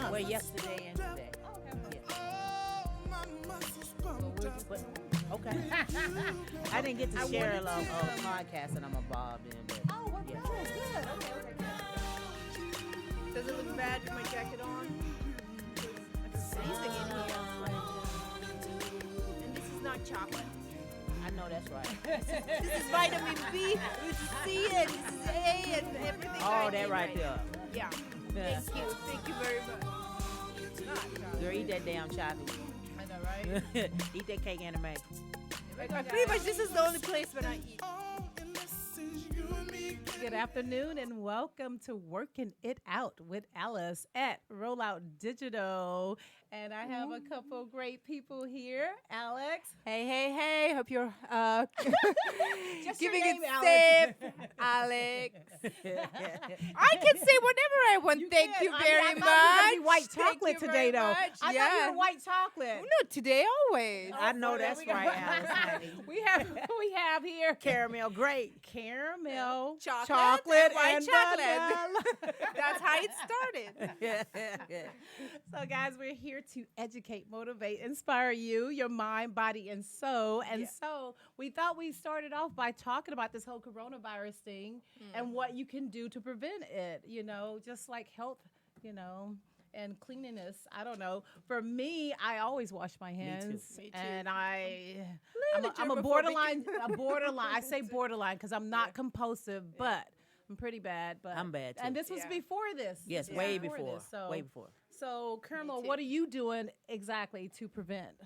huh? Well, yesterday and today. Okay. I didn't get to share a podcast that I'm involved in, but yeah. Does it look bad with my jacket on? It's freezing in here. And this is not chocolate. I know that's right. This is vitamin B with C and A and everything. Oh, I that need right there. Yeah. Yeah. Thank you. Thank you very much. It's not chocolate. Girl, eat that damn chocolate. I know, right? Eat that cake anime. Pretty much this is the only place when I eat. Good afternoon and welcome to Working It Out with Alice at Rollout Digital. And I have a couple great people here. Alex. Hey. Hope you're Just giving your it name, safe, Alex. I can say whatever I want. Thank you very I much. thought you were gonna be white Thank chocolate you today, very though. much. I thought you Yeah. were white chocolate. No, today always. I know so there that's we go. right, Alice. honey. we have here Caramel grape. caramel, Chocolate and white and chocolate. vanilla. That's how it started. So, guys, we're here to educate, motivate, inspire you, your mind, body, and soul. And so we thought we started off by talking about this whole coronavirus thing and what you can do to prevent it, just like health, and cleanliness. I don't know. For me, I always wash my hands. Me too. And I'm a germophobic. borderline. I say borderline because I'm not compulsive, but I'm pretty bad. But I'm bad, too. And this was Yeah. before this. Yes, This way was before. this, so. Way before. So, Kermel, too. what are you doing exactly to prevent?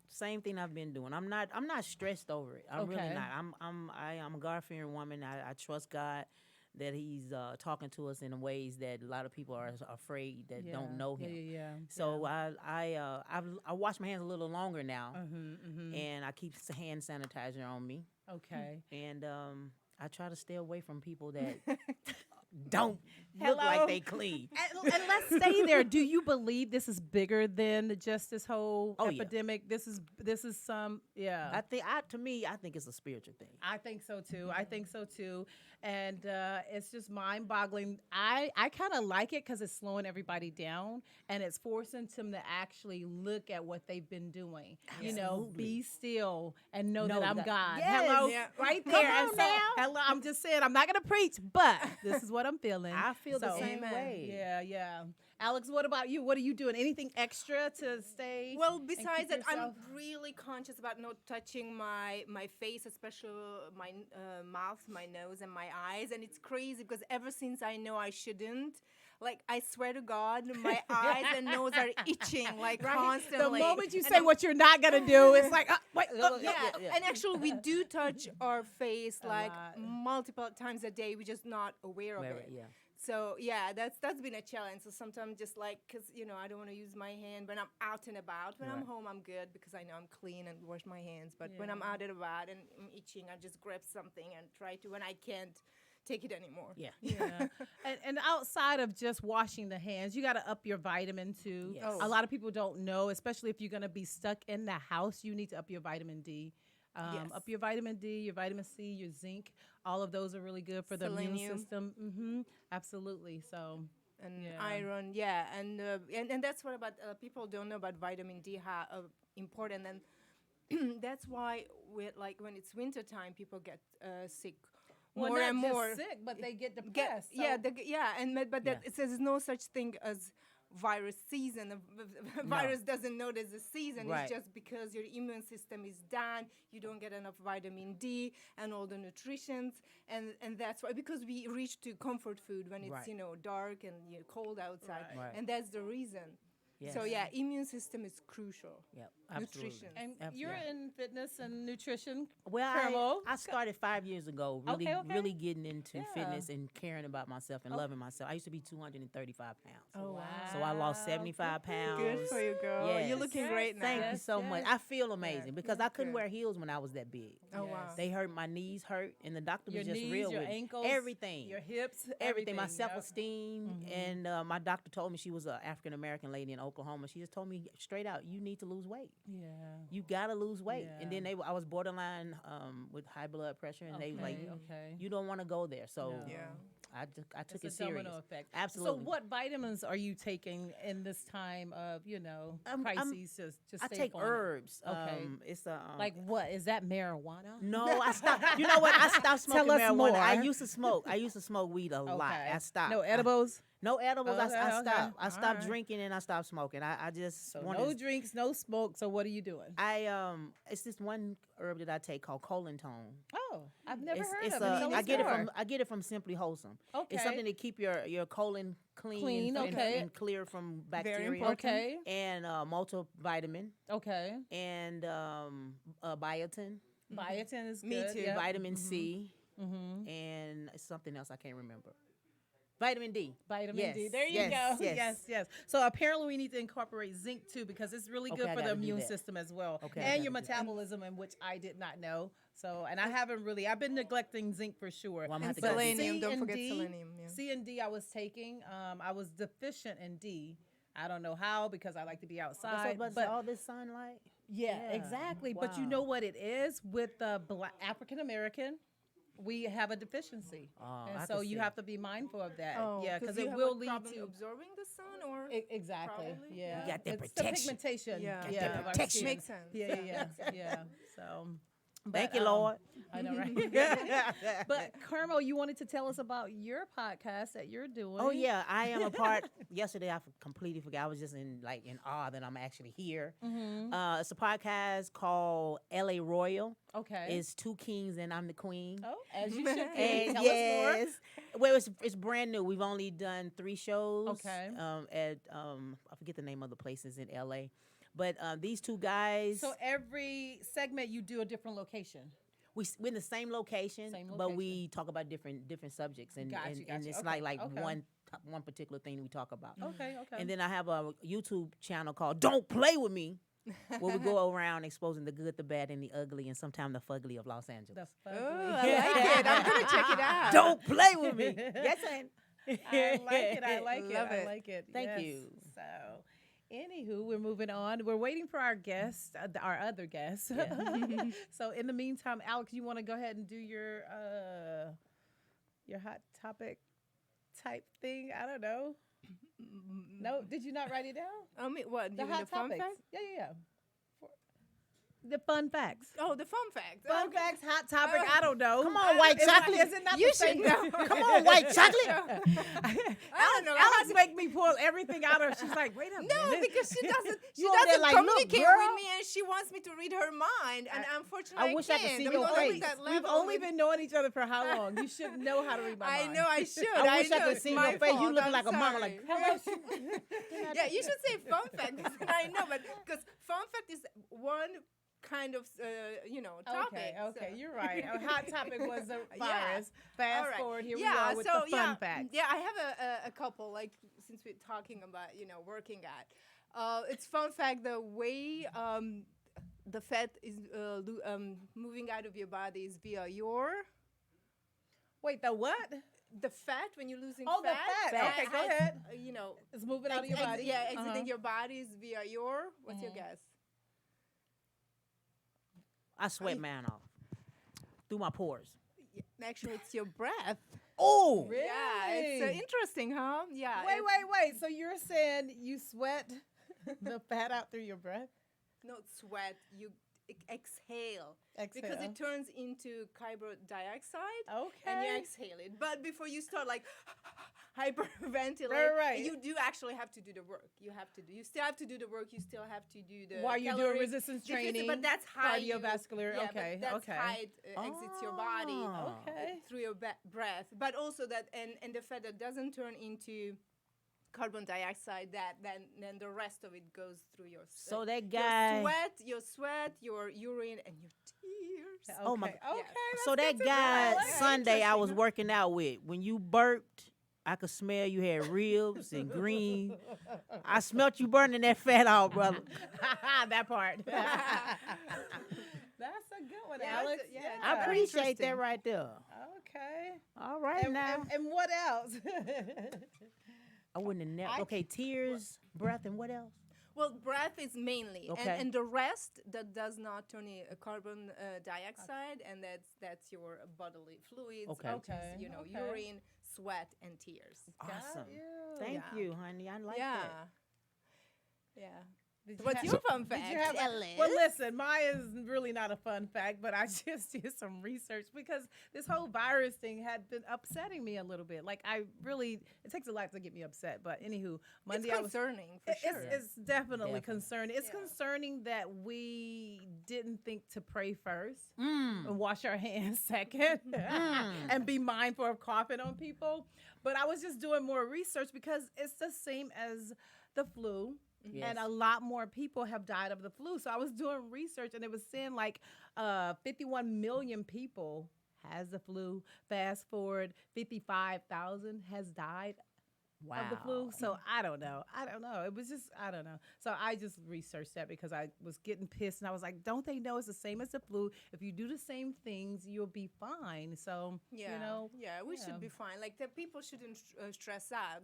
Same thing I've been doing. I'm not stressed over it. I'm really Okay. not. I'm a God-fearing woman. I trust God that He's talking to us in ways that a lot of people are afraid that don't know Him. Yeah. So I wash my hands a little longer now, Mm-hmm. and I keep hand sanitizer on me, Okay. and I try to stay away from people that don't look Hello? like they clean. And let's stay there. Do you believe this is bigger than just this whole Oh, yeah. epidemic? This is some I think it's a spiritual thing. I think so too. I think so too. And it's just mind boggling. I kind of like it because it's slowing everybody down and it's forcing them to actually look at what they've been doing. Absolutely. Be still and know Know that I'm that- God. Yes. Hello, Yeah. right Come there. on And now. hello, I'm just saying, I'm not going to preach, but this is what I'm feeling. I feel the So- same Amen. way. Yeah. Alex, what about you? What are you doing? Anything extra to stay? Well, and besides keep that, I'm yourself- really conscious about not touching my face, especially my mouth, my nose, and my eyes. And it's crazy because ever since I know I shouldn't, like I swear to God, my eyes and nose are itching like the constantly. moment you And say I'm- what you're not going to do, it's like, wait. yeah. And actually, we do touch our face A like lot. multiple times a day. We're just not aware of it. Yeah. So yeah, that's been a challenge. So sometimes just like, cause I don't want to use my hand when I'm out and about. When I'm Right. home, I'm good because I know I'm clean and wash my hands. But when I'm Yeah. out and about and I'm itching, I just grab something and try to when I can't take it anymore. Yeah. Yeah. and outside of just washing the hands, you got to up your vitamin too. Yes. Oh. A lot of people don't know, especially if you're going to be stuck in the house, you need to up your vitamin D. Yes. Up your vitamin D, your vitamin C, your zinc. All of those are really good for the immune Selenium. system. Absolutely. So, And Yeah. iron, yeah, and that's what about people don't know about vitamin D how important, and that's why when it's winter time, people get sick well, more not and just more. sick, but they get Get, depressed. yeah, so- but that Yeah. it says there's no such thing as virus season. A virus doesn't know there's a season. Right. It's just because your immune system is down, you don't get enough vitamin D and all the nutritions, and that's why, because we reach to comfort food when it's Right. dark and cold outside, Right. Right. and that's the reason. So Yes. yeah, immune system is crucial. Yep. Absolutely. Nutrition. and Absolutely. you're in fitness and nutrition. Well, Carmel. I started 5 years ago, really, Okay. really getting into Yeah. fitness and caring about myself and loving myself. I used to be 235 pounds. Oh, wow. So I lost 75 pounds. Good for you, girl. Yes. You're looking Yes, great now. Thank you Yes, so much. yes. I feel amazing because I couldn't Good. wear heels when I was that big. Oh Yes. wow. They hurt, my knees hurt, and the doctor Your was just knees, real your with me. ankles, Everything. your hips, Everything, my yep. self-esteem, and my doctor told me she was an African-American lady in Oklahoma. She just told me straight out, you need to lose weight. Yeah. You gotta lose weight. And Yeah. then I was borderline with high blood pressure, and they was like, okay. you don't want to go there. So No. Yeah. I took It's it a serious. domino effect. Absolutely. So, what vitamins are you taking in this time of crises? To I stay take on it? herbs. Okay. It's Like what is that marijuana? no, I stopped. You know what? I stopped smoking us marijuana. I more. used to smoke. I used to smoke weed a lot. I stopped. No edibles. No edibles. Okay, I okay. stopped. I stopped Alright. drinking and I stopped smoking. I just So wanted. no drinks, no smoke. So what are you doing? It's this one herb that I take called Colintone. Oh, I've never It's, heard it's of it. Tell I us get it more. from Simply Wholesome. Okay. It's something to keep your colon clean, Clean, and, okay. and clear from Very bacteria. important. Okay. And multivitamin Okay. and biotin, Biotin is Me good. too. Yep. vitamin C, Mm-hmm. and something else I can't remember. Vitamin D. Vitamin Yes, D. There you yes, go. yes. Yes. So apparently we need to incorporate zinc too because it's really good Okay, I for the gotta do immune that. system as well. Okay, I And your gotta do that. metabolism, in which I did not know. So, and I haven't really, I've been neglecting zinc for sure. Well, I'm gonna And have to go do that. selenium. C Don't and forget D, selenium. Yeah. C and D I was taking. I was deficient in D. I don't know how because I like to be outside. But all this sunlight. yeah, Yeah. exactly. But you Wow. know what it is with the African American, we have a deficiency, Oh, and I so can you see. have to be mindful of that. Oh, yeah, because you it have will a lead problem to absorbing the sun, or exactly. Probably, Yeah, yeah. You got that it's protection. the pigmentation. Yeah. Got yeah, that of our protection. skin. makes sense. Yeah. Yeah. So. Thank but, you, Lord. I know, right? But Carmel, you wanted to tell us about your podcast that you're doing. Oh yeah, I am a part. Yesterday, I completely forgot. I was just in awe that I'm actually here. Mm-hmm. It's a podcast called L.A. Royal. Okay. It's two kings and I'm the queen. oh, as you should be. And Tell yes, well, it's brand new. We've only done 3 shows. Okay. At I forget the name of the places in L.A. But these two guys, us more. So every segment you do a different location. we're in the same location, Same but location. we talk about different subjects, and Gotcha, and gotcha. it's Okay, like okay. one particular thing we talk about. Okay. And then I have a YouTube channel called Don't Play With Me, where we go around exposing the good, the bad, and the ugly, and sometimes the fugly of Los Angeles. the Oh, fugly. I like it. I'm gonna check it out. Don't play with me. Yes, and I like it. I like it. Love I it. like it. Thank Yes. you. So, anywho, we're moving on. We're waiting for our guest, our other guest. So, in the meantime, Alex, you want to go ahead and do your hot topic type thing? I don't know. No, did you not write it down? I mean, what? The You mean hot the fun topics. fact? Yeah. The fun facts. Oh, the fun fact. Fun Okay. facts, hot topic. I don't know. Come on, white chocolate. Is it not You the same? should know. Come on, white chocolate. I don't know. Alex make me pull everything out of her. She's like, wait a minute. No, because she doesn't. She You over there doesn't like, look, communicate girl. with me, and she wants me to read her mind. And unfortunately, I wish I could can't. see I'm your not at face. that We've level only with- been knowing each other for how long? You should know how to read my I mind. know I should. I wish I know, could it's see my your face. You fault. looking I'm like a mama, like, sorry. hello. Yeah, you should say fun fact. I know, but because fun fact is one kind of topic. Okay, so. you're right. Our hot topic was the Yeah. virus. Fast All right. forward, here we Yeah, are with so, the fun yeah, facts. Yeah, I have a couple, like, since we're talking about, working at. It's fun fact, the way the fat is moving out of your body is via your... Wait, the what? The fat, when you're losing Oh, the fat. fat. Okay, go ahead. It's moving out of your body. Yeah, exiting Uh-huh. your body is via your... What's your guess? I sweat man off through my pores. Actually, it's your breath. Oh, Really? Yeah, it's interesting, huh? Yeah. Wait. So you're saying you sweat the fat out through your breath? Not sweat. You exhale. Because Exhale. it turns into carbon dioxide. Okay. And you exhale it. But before you start hyperventilate, Right. you do actually have to do the work. You still have to do the work. You still have to do the While you're doing resistance training, But that's how cardiovascular. Yeah, Okay. but that's Okay. how it exits your body. Oh. Okay. Through your breath. But also that, and the fat that doesn't turn into carbon dioxide, then the rest of it goes through your so that guy. your sweat, your urine, and your tears. Oh my Okay. Yeah. Okay. So that's that good to know. guy I like it. Sunday I was Interesting, huh? working out with, when you burped, I could smell you had ribs and green. I smelt you burning that fat out, brother. That part. That's a good one, Yeah, Alex. it's- yeah, Yeah. I very appreciate that interesting. right there. Okay. All right now. And what else? I wouldn't have never. I- Okay, tears, breath, and what else? Well, breath is mainly, Okay. and the rest that does not turn carbon dioxide, and that's your bodily fluids, Okay. which is, you know, Okay. urine, sweat, and tears. Awesome. you. Thank Yeah. you, honey. I like yeah, that. yeah. Did you What's have- your fun Did fact, you have Ellen? well, listen, mine is really not a fun fact, but I just did some research because this whole virus thing had been upsetting me a little bit. Like, it takes a lot to get me upset. But anywho, Monday it's I was. concerning for It's, sure. it's definitely Definitely. concerning. It's Yeah. concerning that we didn't think to pray first Mm. and wash our hands second and be mindful of coughing on people. But I was just doing more research because it's the same as the flu. Yes. And a lot more people have died of the flu. So I was doing research and it was saying like 51 million people has the flu. Fast forward, 55,000 has died Wow. of the flu. So I don't know. It was just, I don't know. So I just researched that because I was getting pissed and I was like, don't they know it's the same as the flu? If you do the same things, you'll be fine. So, Yeah, you know. yeah, we yeah. should be fine. Like the people shouldn't stress out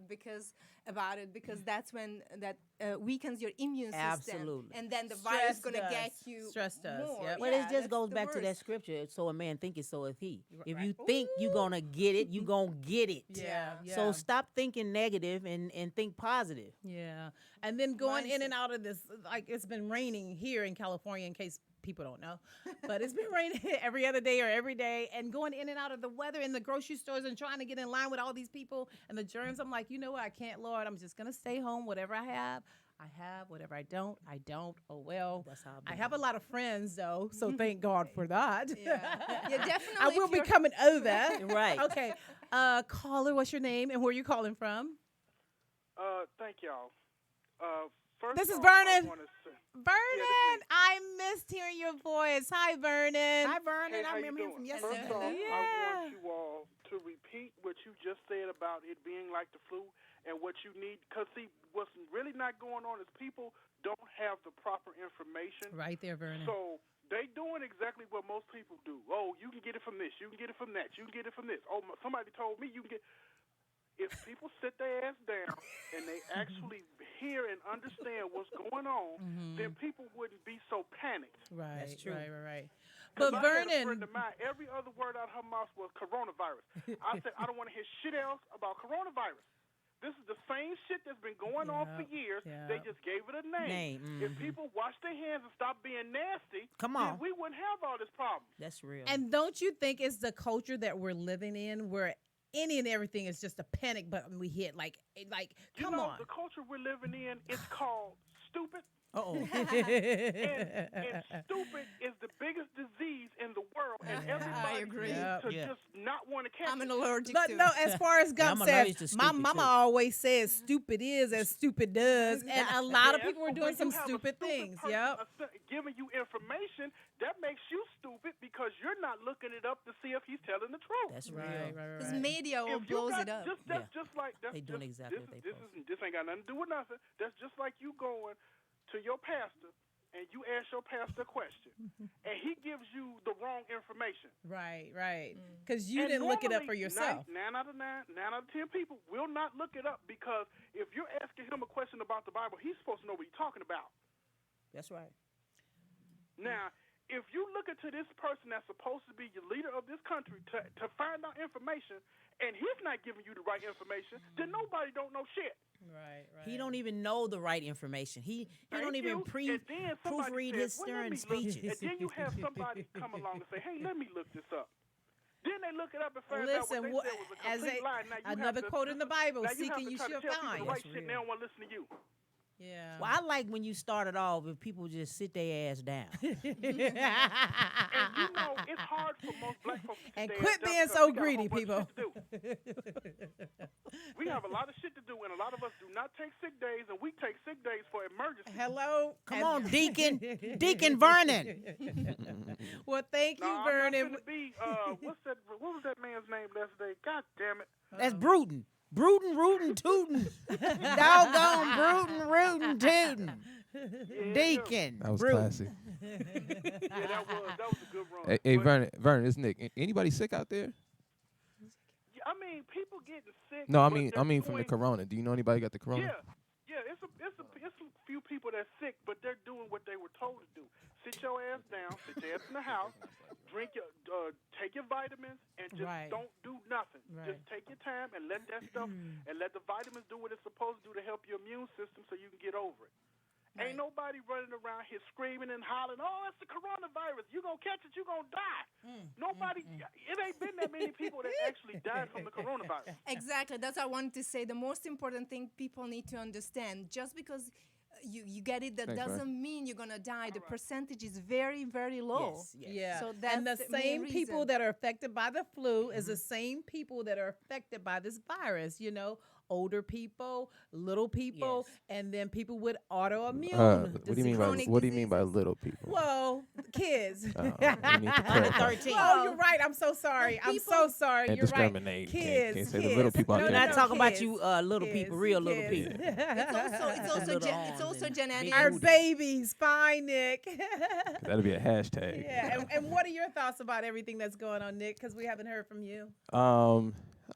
about it because that's when that weakens your immune system, Absolutely. and then the Stress virus gonna does. get you. Stress does, more. yep. Well, Yeah, it just that's goes the back to that worst. scripture. So a man thinketh, so is he. If Right. you think you're gonna get it, you gonna get it. Yeah. So stop thinking negative and think positive. Yeah. And then going in Mindset. and out of this, like it's been raining here in California, in case people don't know, but it's been raining every other day or every day, and going in and out of the weather in the grocery stores and trying to get in line with all these people and the germs. I'm like, you know what? I can't, Lord. I'm just going to stay home. Whatever I have. Whatever I don't. Oh, well. That's how I have a lot of friends, though, so thank God for that. Yeah, definitely. I will if be you're- coming over. Right. Okay. Caller, what's your name and where you calling from? Thank y'all. First This is off, Vernon. I wanna say- Vernon, I missed hearing your voice. Hi, Vernon. Hi, Vernon. Hey, how I you remember him from doing? yesterday. First off, I Yeah. want you all to repeat what you just said about it being like the flu and what you need. Because, see, what's really not going on is people don't have the proper information. Right there, Vernon. So they doing exactly what most people do. Oh, you can get it from this. You can get it from that. You can get it from this. Oh, somebody told me you can get. If people sit their ass down and they actually hear and understand what's going on, then people wouldn't be so panicked. Right, That's true. right. 'Cause But I had a friend Vernon, of mine, every other word out of her mouth was coronavirus. I said, I don't want to hear shit else about coronavirus. This is the same shit that's been going on for years. They Yep. just gave it a name. If people wash their hands and stop being nasty, Come then on. we wouldn't have all this problem. That's real. and don't you think it's the culture that we're living in where any and everything is just a panic button we hit? Like You come know, on. the culture we're living in is called stupid. Uh-oh. And stupid is the biggest disease in the world, and I everybody agree. seems Yep. to Yeah. just not want to catch I'm it. an allergic But to. no, as far as Gump I'm says, allergic to my stupid, mama too. always says stupid is as stupid does. And a lot of Yeah, people were but doing when some you have a stupid stupid things. person Yep. Giving you information that makes you stupid because you're not looking it up to see if he's telling the truth. That's real. Because media all If you blows got- it up. That's just like that's They doing just, exactly this, what they this supposed is this ain't got nothing to do with nothing. That's just like you going to your pastor and you ask your pastor a question, and he gives you the wrong information. Right. Because you And didn't look it up for normally, yourself. 9 out of 10 people will not look it up because if you're asking him a question about the Bible, he's supposed to know what he's talking about. That's right. Now, if you look into this person that's supposed to be your leader of this country to find out information, and he's not giving you the right information, then nobody don't know shit. Right. He don't even know the right information. He don't Thank even you. And then somebody proofread says, his "Well, stern let me look," speeches. And then you have somebody come along and say, "Hey, let me look this up." Then they look it up and find out Listen, what they said was a as complete lie. Now you have another to- quote in the Bible, now you have seeking to you try to shall tell people find. the right That's shit, real. and they don't want to listen to you. Yeah. Well, I like when you started off if people just sit their ass down. And you know, it's hard for most black folks to And stay quit at being because so we got a whole greedy, bunch of people. shit to do. We have a lot of shit to do, and a lot of us do not take sick days, and we take sick days for emergencies. Hello. Come on, Deacon Vernon. Well, thank you, No, I'm Vernon. not finna be, what was that man's name yesterday? God damn it. That's Bruton. Bruton, rootin', tootin'. Doggone Bruton, rootin', tootin'. Yeah, Deacon. That was Bruton. classic. Yeah, that was a good run. Hey, But, Vernon, it's Nick. Anybody sick out there? I mean, mean, people getting sick. No, I but mean, they're from the doing- corona. Do you know anybody got the corona? Yeah, it's a few people that's sick, but they're doing what they were told to do. Sit your ass down, sit your ass in the house, take your vitamins, and just Right. don't do nothing. Right. Just take your time and let that stuff and let the vitamins do what it's supposed to do to help your immune system so you can get over it. Ain't nobody running around here screaming and hollering, oh, it's the coronavirus. You gonna catch it, you gonna die. Nobody, it ain't been that many people that actually died from the coronavirus. Exactly. That's what I wanted to say. The most important thing people need to understand, just because you get it, that Thanks, doesn't Ryan. mean you're going to die. The percentage is very, very low. Yes, yes. Yeah. So and the that's the main same people reason. that are affected by the flu is the same people that are affected by this virus, you know, older people, little people, Yes. and then people with autoimmune. What do you mean by Chronic diseases. little people? Well, kids. We need to clarify. 13. Oh, you're right. I'm so sorry. I'm so sorry. And you're right. discriminate. Kids. Can't say the little people out No, We're there. not no, talking about kids. you little people, Kids, real little kids. people. It's also, Little it's arms also and genetic. big Our booty. babies. Fine, Nick. That'll be a hashtag. Yeah. And what are your thoughts about everything that's going on, Nick? Because we haven't heard from you.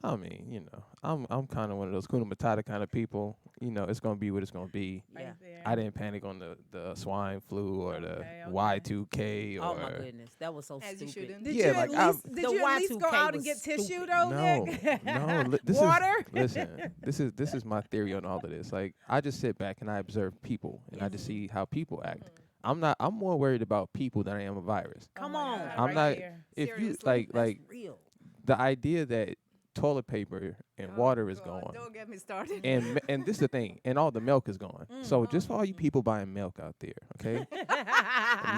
I mean, you know, I'm kind of one of those Kuna Matata kind of people. You know, it's gonna be what it's gonna be. Yeah. Right there. I didn't panic on the swine flu or the Okay, okay. Y2K or. Oh my goodness, that was so As you stupid. shouldn't. Did Yeah, you like, at least The did you at least go Y2K out and was get tissue stupid. though, No, Nick? no. This Water? Listen, this is my theory on all of this. Like, I just sit back and I observe people, and I just see how people act. I'm more worried about people than I am a virus. Oh Come my on. God, I'm right not. there. If you Seriously? like, That's real. the idea that toilet paper and Oh, water is God, gone. Don't get me started. And this is the thing, and all the milk is gone. So just for all you people buying milk out there, okay?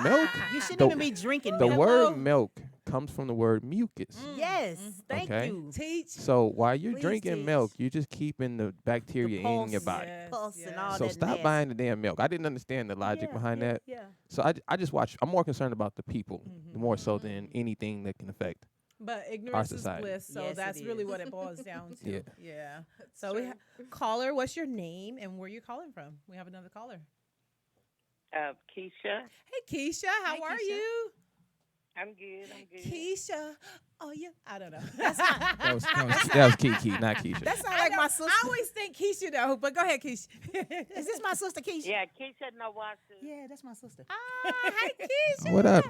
Milk. You shouldn't The- even be drinking The milk. word milk comes from the word mucus. Yes, thank Okay. you. Teach. So while you're Please drinking teach. milk, you're just keeping the bacteria in your pulse. body. Yes, Pulse and yes. all So that stop nasty. buying the damn milk. I didn't understand the logic behind that. Yeah. So I just watch. I'm more concerned about the people more so than anything that can affect. But ignorance is society. bliss, so Yes, it that's really is. what it boils down to. Yeah. Yeah. So we caller, what's your name and where you calling from? We have another caller. Keisha. Hey Keisha, how Hi, are Keisha. you? I'm good. Keisha. Oh yeah. I don't know. That was Kiki, not Keisha. That sounds I like know. my sister. I always think Keisha though, but go ahead, Keisha. Is this my sister Keisha? Yeah, Keisha Nawasa. Yeah, that's my sister. Ah, hi Keisha. What up?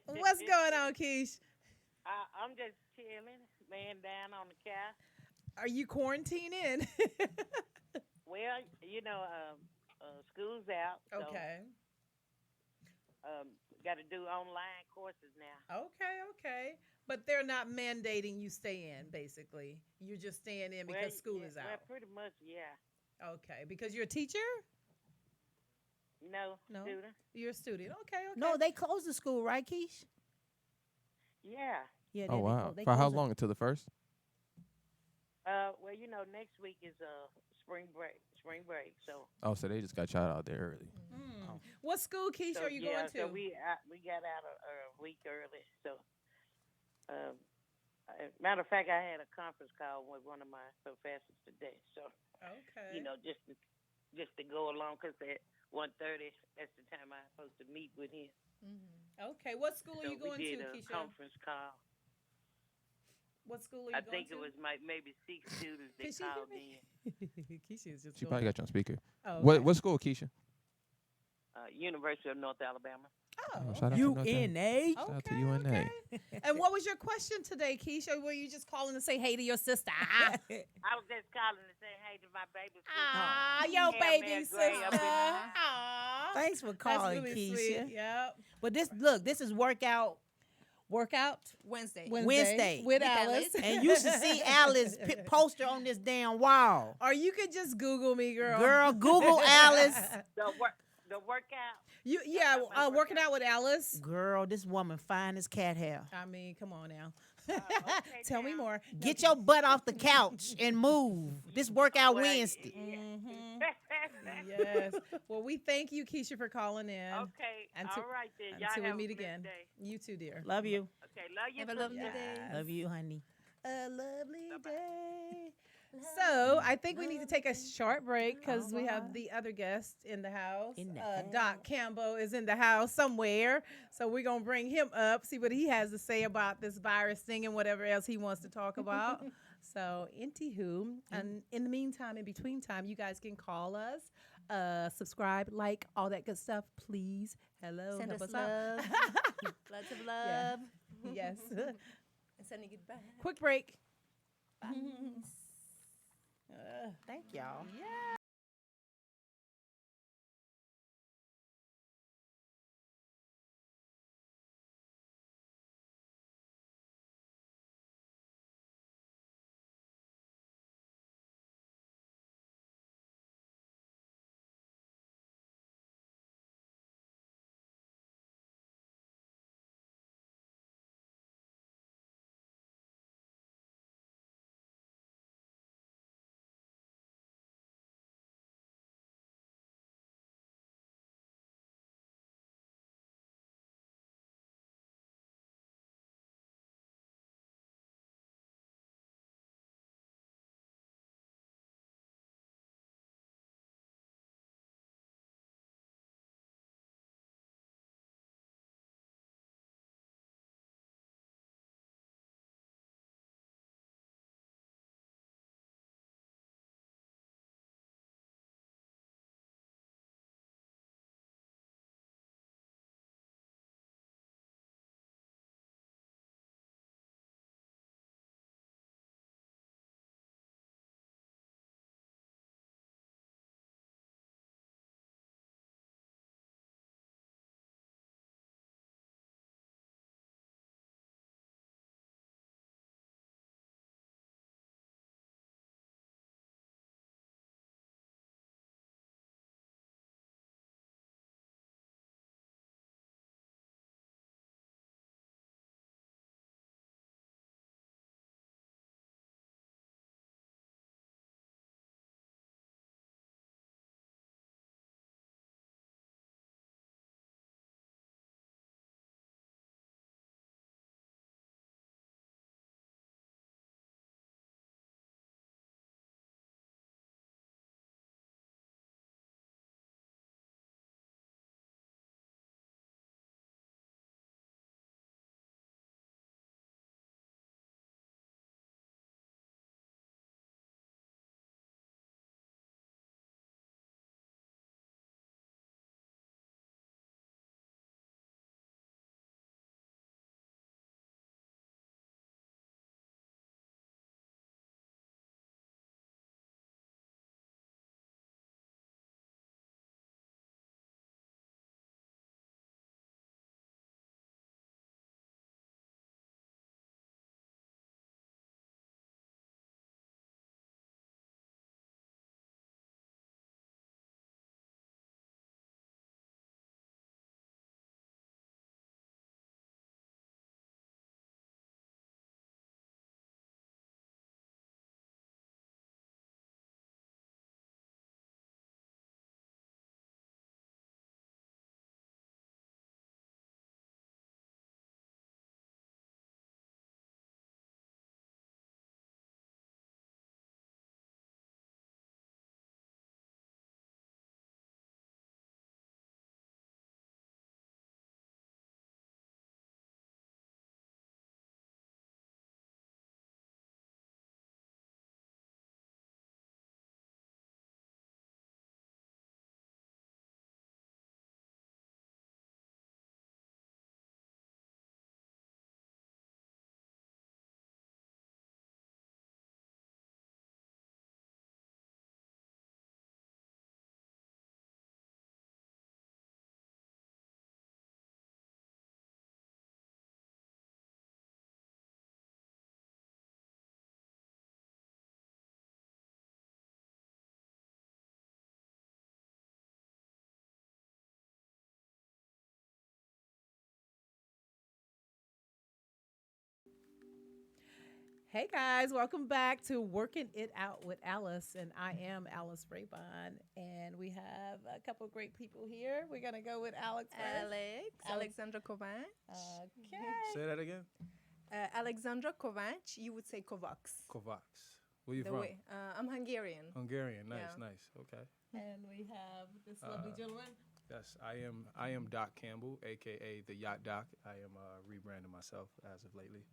What's going on, Keish? I'm just chilling, laying down on the couch. Are you quarantining? Well, you know, school's out. So, Okay. got to do online courses now. Okay. But they're not mandating you stay in, basically. You're just staying in because school is Well, out. pretty much, yeah. Okay. Because you're a teacher? No, No. student. You're a student. Okay. No, they closed the school, right, Keish? Yeah. Yeah. Oh they wow. they For how closed it. long? Until the first? Well, you know, next week is spring break. So. Oh, so they just got shot out there early. Mm. What school, Keish, So, are you yeah, going to? So we got out a week early. So, matter of fact, I had a conference call with one of my professors today. So, Okay. you know, just to go along, because at 1:30, that's the time I'm supposed to meet with him. Okay. What school are So you going we did to, a Keisha? conference call. What school are you I going think to? it was maybe 6 students Can that she hear called me? in. Keisha is just She going- probably got you on speaker. Oh, What okay. what school, Keisha? University of North Alabama. Oh, Shout out to North Alabama. UNA. Shout out to UNA. Okay. And what was your question today, Keisha? Were you just calling to say hey to your sister? I was just calling to say hey to my baby sister. Ah, your Hail baby Mary sister. Gray up in the house. Aw. Thanks for That's calling, really Keisha. sweet. Yep. But this is workout Wednesday. Wednesday. with With Alice. Alice. and you should see Alice poster on this damn wall. Or you could just Google me, girl. Girl, Google Alice. The workout. Working out with Alice. Girl, this woman fine as cat hair. I mean, come on now. Okay, Tell me now. more. Get your butt off the couch and move. This workout Well, Wednesday. Mhm. Yes. Well, we thank you, Keisha, for calling in. Okay. Until- all right then. Y'all Until we have a meet blessed again. day. You too, dear. Love you. Okay. Love you. Have a too. lovely day. Love you, honey. A lovely day. So I think we need to take a short break because we have the other guest in the house. Doc Campbell is in the house somewhere. So we're going to bring him up, see what he has to say about this virus thing and whatever else he wants to talk about. So, anywho, and in the meantime, in between time, you guys can call us, subscribe, like, all that good stuff, please. Hello, Send help us us out. love. Lots of love. Yes. And sending it back. Quick break. Thank y'all. Hey guys, welcome back to Working It Out with Alice, and I am Alice Raybon, and we have a couple great people here. We're gonna go with Alex first. Alexandra Kovac. Okay. Say that again. Alexandra Kovac, you would say Kovacs. Kovacs. Where you The from? way, I'm Hungarian. Hungarian. Nice, Yeah. nice. Okay. And we have this lovely gentleman. Yes, I am Doc Campbell, aka the Yacht Doc. I am rebranding myself as of lately.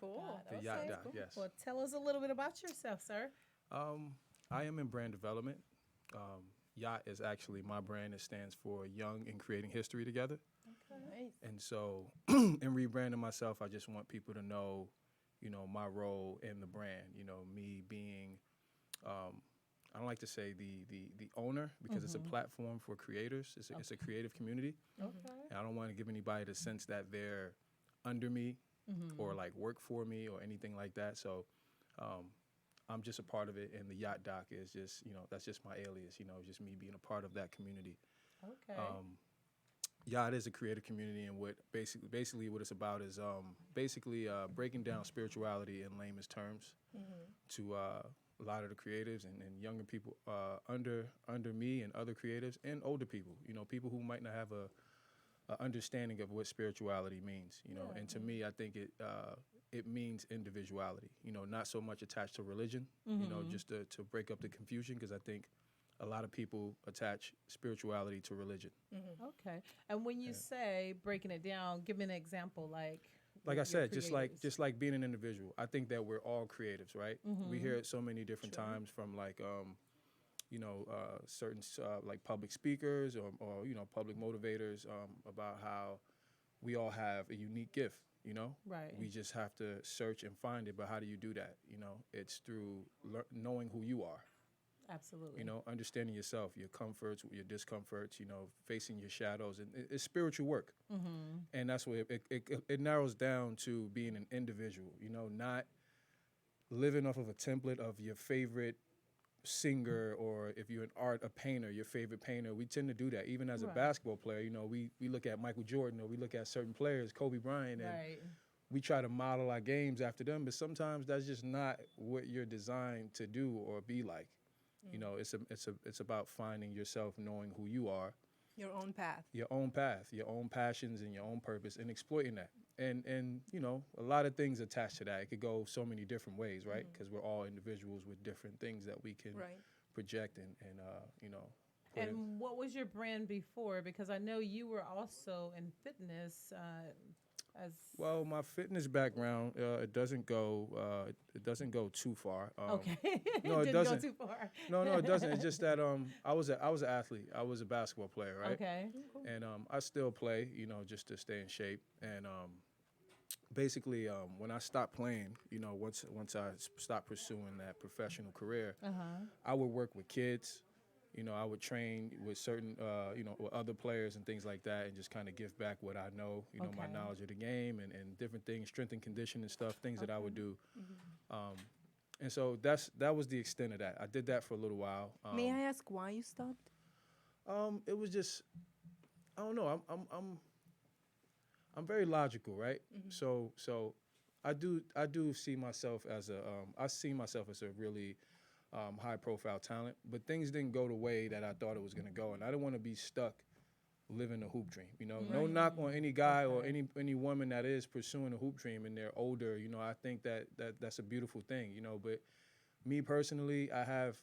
Cool. The Yacht Doc. Yes. Well, tell us a little bit about yourself, sir. I am in brand development. Yacht is actually my brand. It stands for Young and Creating History Together. Nice. And so, in rebranding myself, I just want people to know, my role in the brand. Me being, I don't like to say the owner because it's a platform for creators. It's a creative community. Okay. And I don't want to give anybody the sense that they're under me or like work for me or anything like that. So, I'm just a part of it, and the Yacht Doc is just, that's just my alias. Just me being a part of that community. Okay. Yacht is a creative community, and what basically what it's about is breaking down spirituality in layman's terms to a lot of the creatives and younger people under me and other creatives and older people. People who might not have a understanding of what spirituality means. And to me, I think it means individuality. Not so much attached to religion. Just to break up the confusion, because I think a lot of people attach spirituality to religion. Okay. And when you say breaking it down, give me an example, like I your said, creatives. just like being an individual. I think that we're all creatives, right? We hear it so many different times from like certain like public speakers or public motivators about how we all have a unique gift. Right. We just have to search and find it. But how do you do that? It's through knowing who you are. Absolutely. Understanding yourself, your comforts, your discomforts, facing your shadows. And it's spiritual work. And that's what it narrows down to being an individual, not living off of a template of your favorite singer, or if you're a painter, your favorite painter. We tend to do that. Even as a basketball player, we look at Michael Jordan, or we look at certain players, Kobe Bryant, and we try to model our games after them. But sometimes that's just not what you're designed to do or be like. It's about finding yourself, knowing who you are, Your own path. your own path, your own passions, and your own purpose, and exploiting that. And a lot of things attached to that. It could go so many different ways, right? Because we're all individuals with different things that we can project and put in. And what was your brand before? Because I know you were also in fitness as Well, my fitness background, it doesn't go too far. okay. No, it Didn't doesn't. go too far. No, it doesn't. It's just that I was an athlete. I was a basketball player, right? Okay. And I still play, just to stay in shape. And basically, when I stopped playing, once I stopped pursuing that professional career, I would work with kids. I would train with certain, with other players and things like that, and just kind of give back what I know, my Okay. knowledge of the game and different things, strength and conditioning stuff, things that I would do. And so that was the extent of that. I did that for a little while. May I ask why you stopped? It was just, I don't know. I'm very logical, right? So I do see myself as a really high profile talent, but things didn't go the way that I thought it was gonna go, and I didn't want to be stuck living a hoop dream. No knock on any guy or any woman that is pursuing a hoop dream and they're older. I think that's a beautiful thing. But me personally, I have,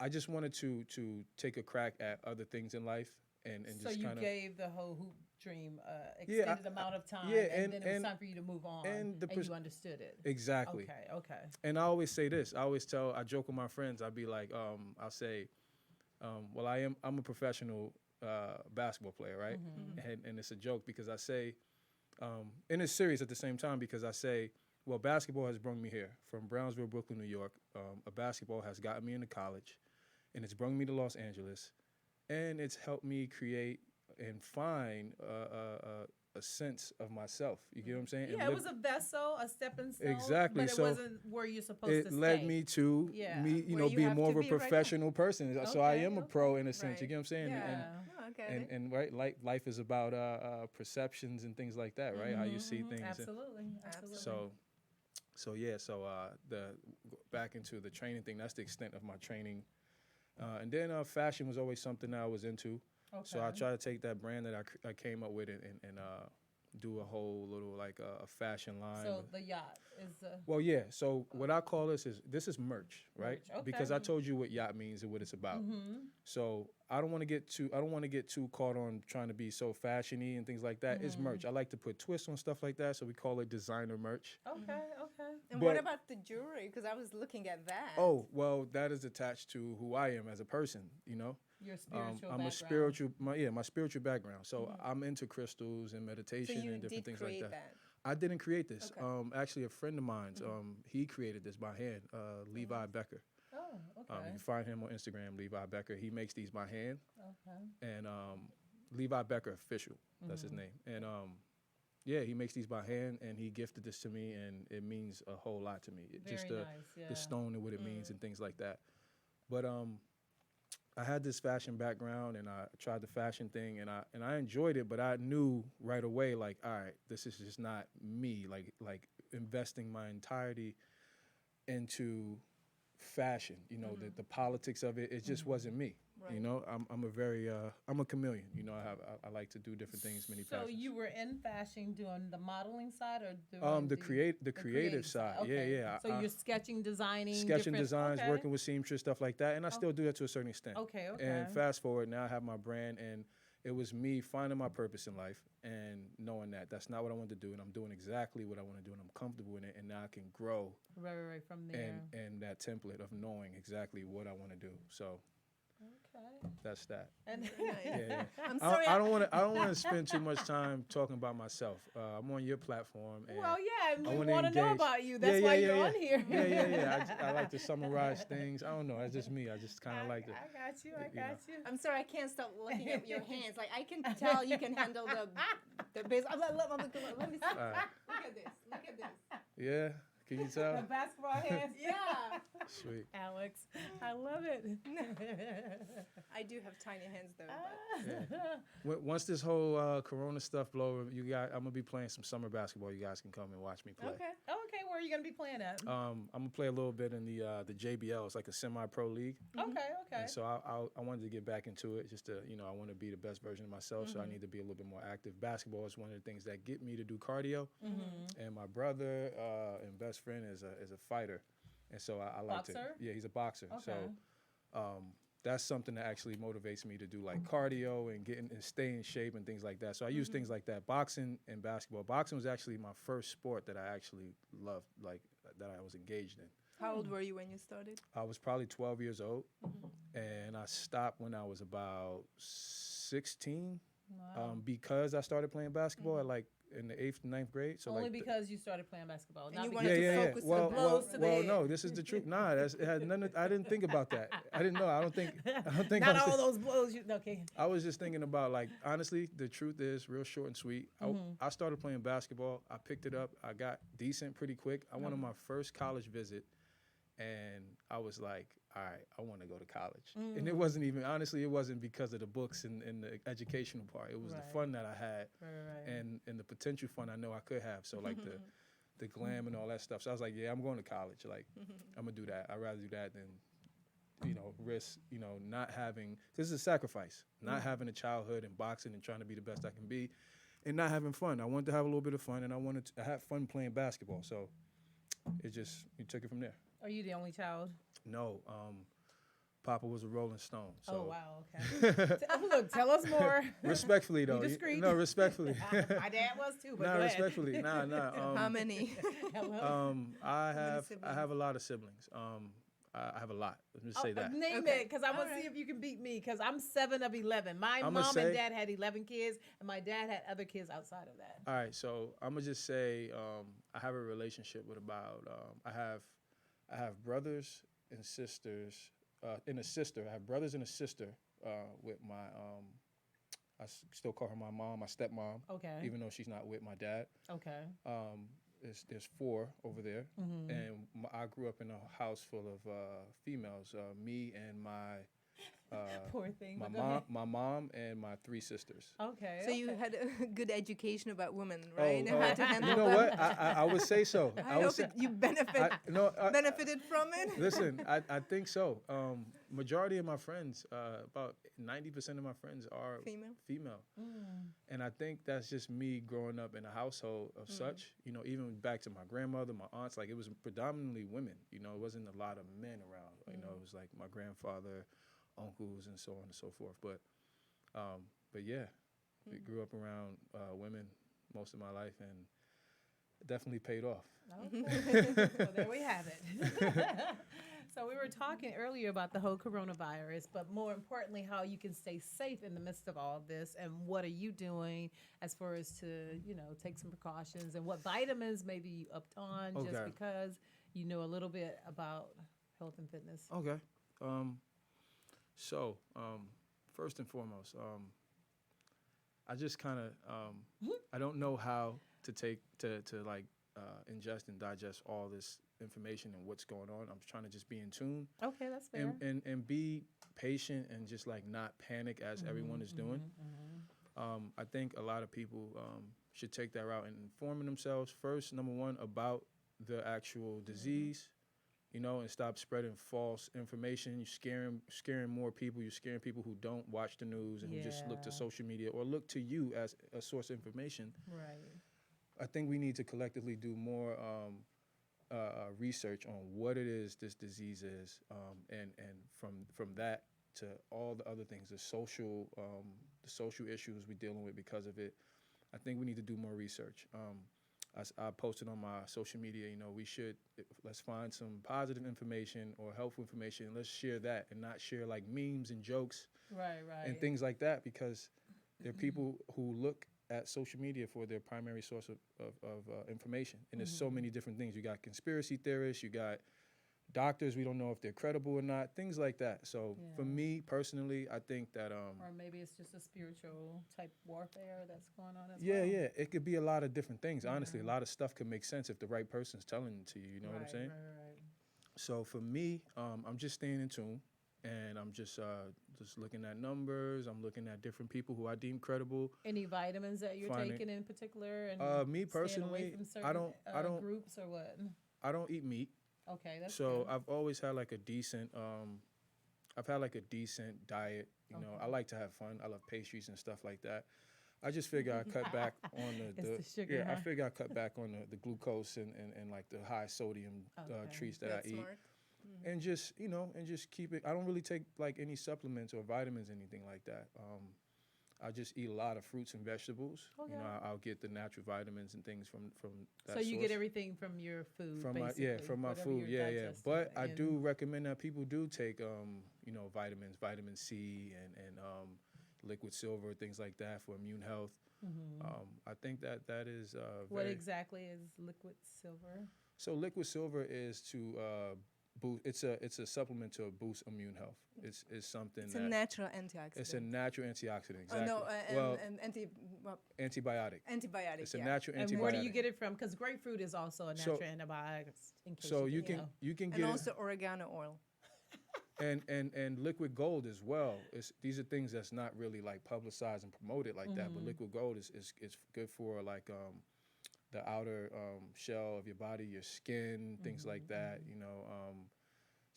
I just wanted to take a crack at other things in life and So just you kind of. gave the whole hoop dream Yeah, extended amount of time, yeah, and then it was and- time for you to move on, and the and you understood it. Exactly. Okay. And I always say this. I joke with my friends. I'll be like, I'll say, well, I'm a professional basketball player, right? And it's a joke because I say, and it's serious at the same time because I say, well, basketball has brought me here from Brownsville, Brooklyn, New York. A basketball has gotten me into college, and it's brought me to Los Angeles, and it's helped me create and find a sense of myself. You get what I'm saying? And Yeah, it live- was a vessel, a stepping stone. Exactly, But it so wasn't where you're supposed it to led stay. me to Yeah, me, where you being have more to of a be right now. professional person. So I Okay, am a pro in a sense. You Right. get what I'm saying? Yeah. Oh, okay. And right, life is about perceptions and things like that, right? How you see things. And Absolutely. so back into the training thing. That's the extent of my training. And then fashion was always something that I was into. So I Okay. try to take that brand that I came up with and do a whole little like a fashion line. So the yacht is Well, yeah. So what I call this is merch, right? Merch, Because okay. I told you what yacht means and what it's about. So I don't want to get too caught on trying to be so fashiony and things like that. It's merch. I like to put twists on stuff like that, so we call it designer merch. okay. And what But- about the jewelry? Because I was looking at that. Oh, well, that is attached to who I am as a person. You know, Your spiritual I'm background. a spiritual, my spiritual background. So I'm into crystals and so meditation you and different did things like create that. that. I didn't create this. Okay. Actually, a friend of mine, he created this by hand. Levi Becker. Oh, okay. You can find him on Instagram, Levi Becker. He makes these by hand, Okay. and Levi Becker Official. That's his name. And yeah, he makes these by hand, and he gifted this to me, and it means a whole lot to me. Just Very the nice. Yeah. the stone and what it means and things like that. But I had this fashion background, and I tried the fashion thing, and I enjoyed it, but I knew right away, like, all right, this is just not me. Like investing my entirety into fashion, you know, the politics of it, it just wasn't me. You Right. know, I'm a very I'm a chameleon. You know, I like to do different things, many So passions. you were in fashion doing the modeling side or doing The creative side. Okay. Yeah. So you're sketching, designing, sketching different- designs, okay. working with seamstress, stuff like that, and I still do that to a certain extent. Okay. Okay. And fast forward, now I have my brand, and it was me finding my purpose in life and knowing that that's not what I want to do, and I'm doing exactly what I want to do, and I'm comfortable in it, and now I can grow right from there. and that template of knowing exactly what I want to do. So Okay. that's that. And Yeah. I'm I sorry. don't want to spend too much time talking about myself. I'm on your platform. And well, yeah, and I we wanna want to know engage. about you. Yeah, That's yeah, why yeah, you're yeah. on here. Yeah. I like to summarize things. I don't know. That's just me. I just kind of like it. I got you. I you know. got you. I'm sorry, I can't stop looking at your hands. Like I can tell you can handle the business. I'm like, let me see. All right. Look at this. Look at this. Yeah. Can you The tell? basketball hands. Yeah. Sweet. Alex, I love it. I do have tiny hands though. But Once this whole Corona stuff blow over, I'm gonna be playing some summer basketball. You guys can come and watch me play. okay. Oh, okay, where are you gonna be playing at? I'm gonna play a little bit in the JBL. It's like a semi-pro league. Okay. And so I wanted to get back into it. Just to I want to be the best version of myself. So I need to be a little bit more active. Basketball is one of the things that get me to do cardio. And my brother and best friend is a fighter, and so I like to. Boxer? Yeah, he's a boxer. Okay. So that's something that actually motivates me to do like cardio and stay in shape and things like that. So I use things like that. Boxing and basketball. Boxing was actually my first sport that I actually loved, like that I was engaged in. How old were you when you started? I was probably 12 years old, and I stopped when I was about 16 Wow. because I started playing basketball at like in the 8th and 9th grade. So Only like because you started playing basketball. And Not you because wanted to yeah. focus the Well, blows to the well, head. no, this is the truth. Nah, it had nothing. I didn't think about that. I didn't know. I don't think. not all those blows. Okay. I was just thinking about like honestly, the truth is real short and sweet. I started playing basketball. I picked it up. I got decent pretty quick. I went on my first college visit, and I was like, all right, I want to go to college. And it wasn't even honestly, it wasn't because of the books and the educational part. It was the Right. fun that I had Right. and the potential fun I know I could have. So like the glam and all that stuff. So I was like, yeah, I'm going to college. Like I'm gonna do that. I'd rather do that than risk, not having, this is a sacrifice, not having a childhood and boxing and trying to be the best I can be and not having fun. I wanted to have a little bit of fun, and I had fun playing basketball. So you took it from there. Are you the only child? No, Papa was a Rolling Stone. So. Oh wow. Okay. Look, tell us more. Respectfully though. discreet. No, respectfly. My dad was too. But Nah, go ahead. respectfully. Nah. How many? Hello. I siblings? have a lot of siblings. I have a lot. Let me say that. Name Okay. it, because I want to All see if you can beat me. Because I'm 7 of 11. My I'ma mom say- and dad had 11 kids, and my dad had other kids outside of that. All right, so I'm gonna just say I have a relationship with about I have brothers and sisters and a sister. I have brothers and a sister with my still call her my mom, my stepmom, Okay. even though she's not with my dad. Okay. There's 4 over there, Mm-hmm. and I grew up in a house full of females. Me and my Poor thing. my but go ahead. mom and my 3 sisters. Okay. So you okay. had a good education about women, right? Oh, How to handle you know them. what? I would say so. I would hope say, you benefited I- from it. Listen, I think so. majority of my friends, about 90% of my friends are Female. and I think that's just me growing up in a household of such. You know, even back to my grandmother, my aunts, like it was predominantly women. You know, it wasn't a lot of men around. You know, it was like my grandfather, uncles, and so on and so forth. But yeah, we grew up around women most of my life, and it definitely paid off. Okay. So there we have it. So we were talking earlier about the whole coronavirus, but more importantly, how you can stay safe in the midst of all of this, and what are you doing as far as to, you know, take some precautions, and what vitamins maybe you upped on just Okay. because you know a little bit about health and fitness. Okay. So, first and foremost, I just kind of, I don't know how to take, to like, ingest and digest all this information and what's going on. I'm trying to just be in tune Okay, that's fair. and be patient and just like not panic as everyone is doing. I think a lot of people should take that route and informing themselves first, number one, about the actual disease, you know, and stop spreading false information. You're scaring more people. You're scaring people who don't watch the news and who just look to Yeah. social media or look to you as a source of information. Right. I think we need to collectively do more research on what it is this disease is, and from that to all the other things, the social issues we're dealing with because of it. I think we need to do more research. I posted on my social media, you know, let's find some positive information or helpful information. Let's share that and not share like memes and jokes Right, right. and things like that, because there are people who look at social media for their primary source of information. And there's so many different things. You got conspiracy theorists, you got doctors, we don't know if they're credible or not, things like that. So for Yeah. me personally, I think that Or maybe it's just a spiritual type warfare that's going on as yeah, well. yeah, it could be a lot of different things. Honestly, a lot of stuff could make sense if the right person's telling it to you. You know what I'm saying? Right. So for me, I'm just staying in tune, and I'm just looking at numbers. I'm looking at different people who I deem credible. Any vitamins that you're Finding- taking in particular? And Me staying away personally, from I certain, don't groups or what? I don't eat meat. Okay, that's So good. I've always had like a decent I've had like a decent diet. You know, I like to have fun. I love pastries and stuff like that. I just figure I cut back on It's the sugar, yeah, I huh? figure I cut back on the glucose and like the high sodium Okay. treats that That's I eat. smart. And just, you know, and just keep it. I don't really take like any supplements or vitamins, anything like that. I just eat a lot of fruits and vegetables. You know, Okay. I'll get the natural vitamins and things from that So you source. get everything from your food, From my basically, from my whatever food, you're yeah. digesting But I and- do recommend that people do take you know, vitamins, vitamin C and liquid silver, things like that for immune health. I think that is What very exactly is liquid silver? so liquid silver is to boost. It's a supplement to boost immune health. It's something It's a that natural antioxidant. it's a natural antioxidant. Exactly. Oh, no, well, antibiotic. antibiotic. It's a yeah. natural And antibiotic. where do you get it from? Because grapefruit is also a So- natural antibiotic. In case So you you didn't can know. you can And get it. also oregano oil. And liquid gold as well. These are things that's not really like publicized and promoted like that. But liquid gold is good for like the outer shell of your body, your skin, things like that. You know,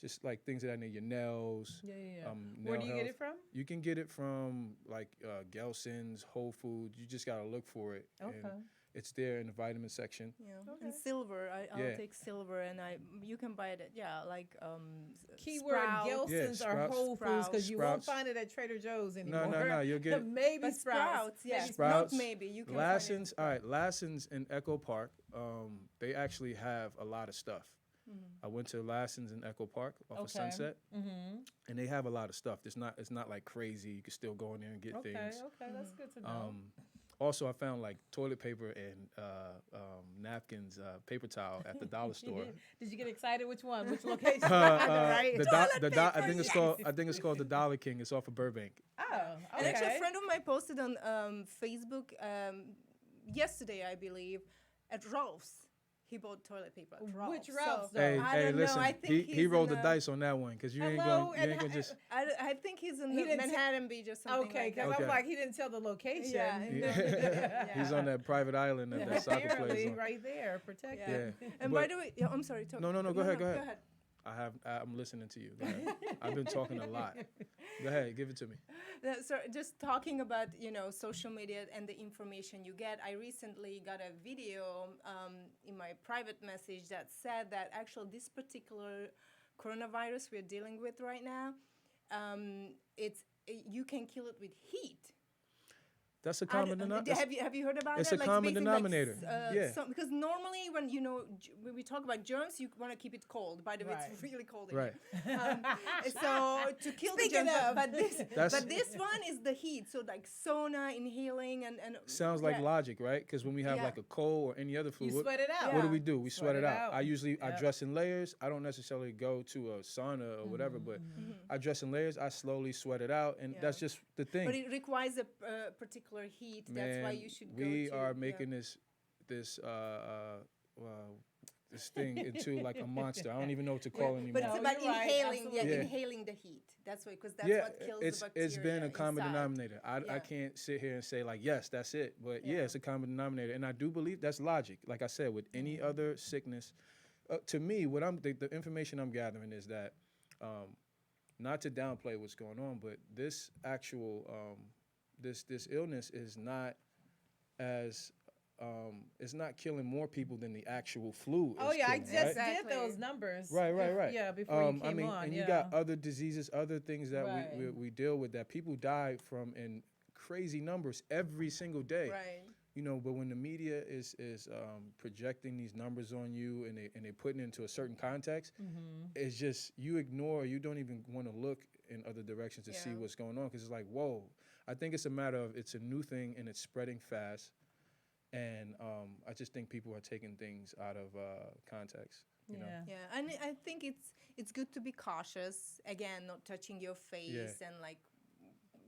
just like things that need your nails. Yeah. nail Where do you get health. it from? You can get it from like Gelson's, Whole Foods. You just gotta look for it. Okay. And it's there in the vitamin section. Yeah. Okay. And silver. I'll Yeah. take silver, and you can buy it. Yeah, like Keyword Sprouts. Gelson's or Sprouts. Whole Foods because you won't Sprouts. find it at Trader Joe's anymore. No. You'll get Maybe But Sprouts. yeah. Maybe Sprouts. Not maybe. You can Lassen's, find all right, Lassen's in Echo Park. They actually have a lot of stuff. I went to Lassen's in Echo Park off of Okay. Sunset, Mm-hmm. and they have a lot of stuff. It's not like crazy. You can still go in there and get Okay, things. that's good to know. Also, I found like toilet paper and napkins, paper towel at the dollar store. Did you get excited? Which one? Which location? I right? think it's called the Dollar King. It's off of Burbank. Oh, And okay. actually, a friend of mine posted on Facebook yesterday, I believe, at Ralph's. He bought toilet paper at Ralph's. Which Ralph's, So, though? Hey, I hey, don't listen. know. I think He he's rolled in the dice on that one because you ain't Hello, going. You ain't gonna just. I think he's in He the didn't say- Manhattan Beach or something Okay, like because that. Okay. I'm like, he didn't tell the location. Yeah, He's on that private island that soccer players Apparently, on. right there, protected. Yeah. And But- by the way, yeah, I'm sorry. Talk. No, go ahead. ahead. I'm listening to you. Go ahead. I've been talking a lot. Go ahead, give it to me. So just talking about social media and the information you get, I recently got a video in my private message that said that actually this particular coronavirus we're dealing with right now, you can kill it with heat. That's a common denominator. Have you heard about It's that? a common basically denominator. Yeah. Because normally when when we talk about germs, you want to keep it cold. By the way, it's really cold. In Right. here. So to kill Speaking the germs, of. but this one is the heat. So like sauna, inhaling, and Sounds like yeah. logic, right? Because when we have Yeah. like a cold or any other flu, You sweat it out. what do Yeah. we do? We sweat it out. I usually I Yep. dress in layers. I don't necessarily go to a sauna or whatever, but I dress in layers. I slowly sweat it out, and that's Yeah. just the thing. but it requires a particular heat. That's why you should go we to. are yeah. making this thing into like a monster. I don't even know what to call it anymore. But it's No, about you're right, inhaling, absolutely. Yeah. inhaling the heat. That's why, because that's yeah, what kills the bacteria. it's been a common inside. denominator. I Yeah. can't sit here and say like yes, that's it. But yeah, Yeah. it's a common denominator, and I do believe that's logic. Like I said, with any other sickness, to me, what the information I'm gathering is that, not to downplay what's going on, but this actual this illness is not as it's not killing more people than the actual flu. Oh is yeah, I killing, just right? Exactly. did those numbers. Right. Yeah, before you came I mean, on. and yeah. you got other diseases, other things that Right. we deal with that people die from in crazy numbers every single day. Right. But when the media is projecting these numbers on you and they putting it into a certain context, it's just you ignore. You don't even want to look in other directions to see Yeah. what's going on because it's like, whoa. I think it's a matter of it's a new thing and it's spreading fast, and I just think people are taking things out of context. You know? Yeah, and I think it's good to be cautious. Again, not touching your face and like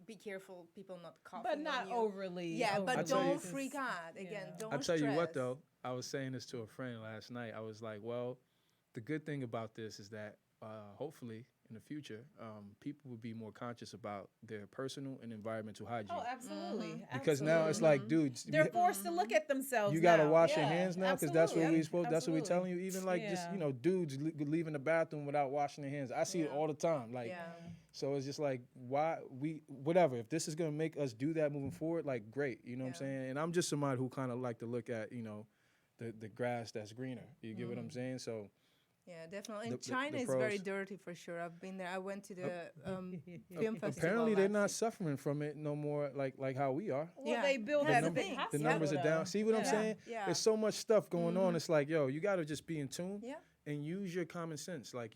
be careful people not coughing. But not on you. overly. Yeah, but I tell you- don't freak out. Again, Yeah. don't I'll tell you what stress. though, I was saying this to a friend last night. I was like, well, the good thing about this is that hopefully in the future, people will be more conscious about their personal and environmental hygiene. Oh, absolutely. Because now it's like, dudes, They're forced to look at themselves. you gotta now. wash your Yeah, hands now because that's what absolutely. we supposed. That's what we're Absolutely. telling you. Even like just Yeah. dudes leaving the bathroom without washing their hands. I see it Yeah. all the time. Like, Yeah. so it's just like why whatever. If this is gonna make us do that moving forward, like great. You know what I'm Yeah. saying? And I'm just somebody who kind of like to look at the grass that's greener. You get what I'm saying? So Yeah, definitely. The- And the- China the is very pros. dirty for sure. I've been there. I went to the film festival. apparently they're not last suffering from it no more like how we are. Well, Yeah. they built That's that the big thing. The hospital, numbers are down. though. See what I'm Yeah. saying? Yeah. There's so much stuff going on. It's like, yo, you got to just be in tune Yeah. and use your common sense. Like,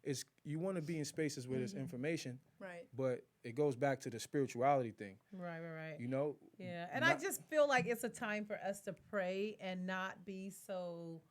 it's you want to be in spaces where there's information, Right. but it goes back to the spirituality thing. Right. Yeah, and I Not- just feel like it's a time for us to pray and not be so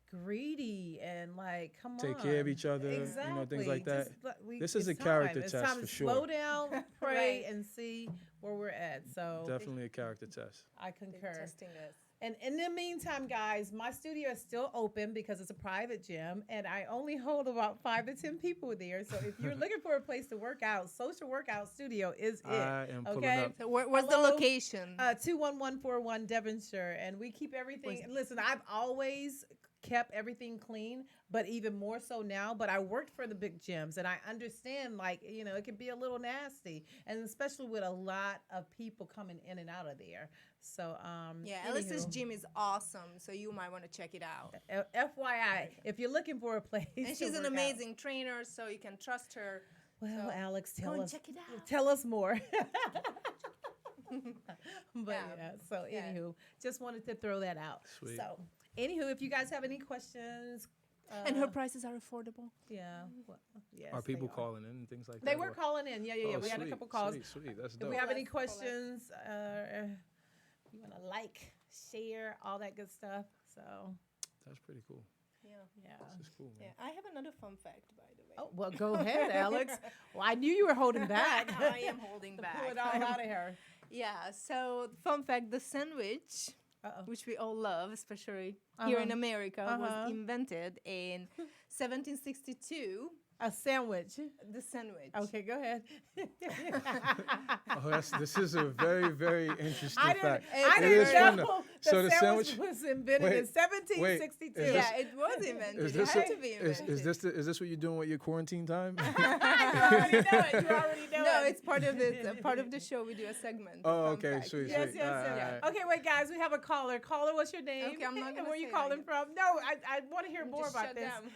greedy and like, come on, Take care of each other, exactly. things like that. Just This is it's a character time. It's test time for to sure. Slow down, pray, Right. and see where we're at. So Definitely a character test. I They're concur. testing us. And in the meantime, guys, my studio is still open because it's a private gym, and I only hold about 5 to 10 people there. So if you're looking for a place to work out, Social Workout Studio is it. I am pulling okay? up. So where's the Hello? location? 21141 Devonshire, and we keep everything. Listen, I've always kept everything clean, but even more so now. But I worked for the big gyms, and I understand, like, it can be a little nasty, and especially with a lot of people coming in and out of there. So, Yeah, Alice's anywho, gym is awesome, so you might want to check it out. FYI, if you're looking for a place, And to she's an work out. amazing trainer, so you can trust her. Well, So, Alex, Go tell and us. check it out. Tell us more. But Yeah. yeah, so Yeah. anywho, just wanted to throw that out. Sweet. So, anywho, if you guys have any questions, And her prices are affordable. yeah, well, yes, Are people they calling in and things like that? They were or- calling in. Yeah. Oh, We had a sweet, couple calls. Sweet. That's If dope. we have any Let's call us. questions, you want to like, share, all that good stuff. So, That's pretty cool. Yeah. yeah. This is cool, Yeah. man. I have another fun fact, by the way. Oh, well, go ahead, Alex. Well, I knew you were holding back. I am holding back. Pull it all out of her. Yeah, so fun fact, the sandwich, Uh-oh. which we all love, especially here in America, Uh-huh. was invented in 1762 A sandwich. The sandwich. Okay, go ahead. Oh, this is a very, very interesting I didn't, fact. I It didn't is from know the- so the the sandwich sandwich- was invented wait, in 1762. is Yeah, it was invented. Is It this had to be invented. is this what you're doing with your quarantine time? You already know it. You already know No, it. it's part of the part of the show. We do a segment. Oh, fun okay, facts. sweet, Yes, sweet. yes, All right, yes. all right. Okay, wait, guys, we have a caller. Caller, what's your name? Okay, I'm not And gonna where you say calling it. from? No, I want to hear more Just about shut this. down.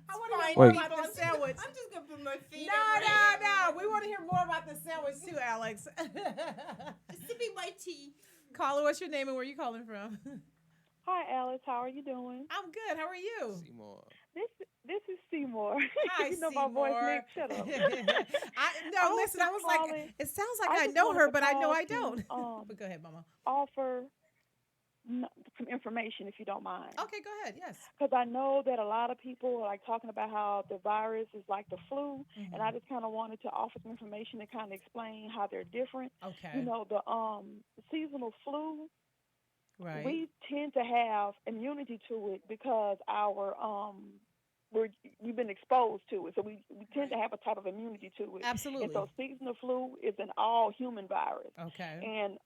I want to Fine. hear more Wait. about the sandwich. I'm just gonna put my feet. No. We want to hear more about the sandwich too, Alex. Sipping my tea. Caller, what's your name and where you calling from? Hi, Alice. How are you doing? I'm good. How are you? Seymour. This is Seymour. Hi, you know my voice, Seymour. Nick. Shut up. No, was listen. I was just like, calling- it sounds like I I just know wanted her, to but I know call I to, don't. um, But go ahead, Mama. Offer some information if you don't mind. Okay, go ahead. Yes. Because I know that a lot of people are like talking about how the virus is like the flu, and I just kind of wanted to offer some information to kind of explain how they're different. Okay. You know, the seasonal flu, Right. we tend to have immunity to it because we've been exposed to it, so we tend to have a type of immunity to it. Absolutely. And so seasonal flu is an all human virus. Okay. And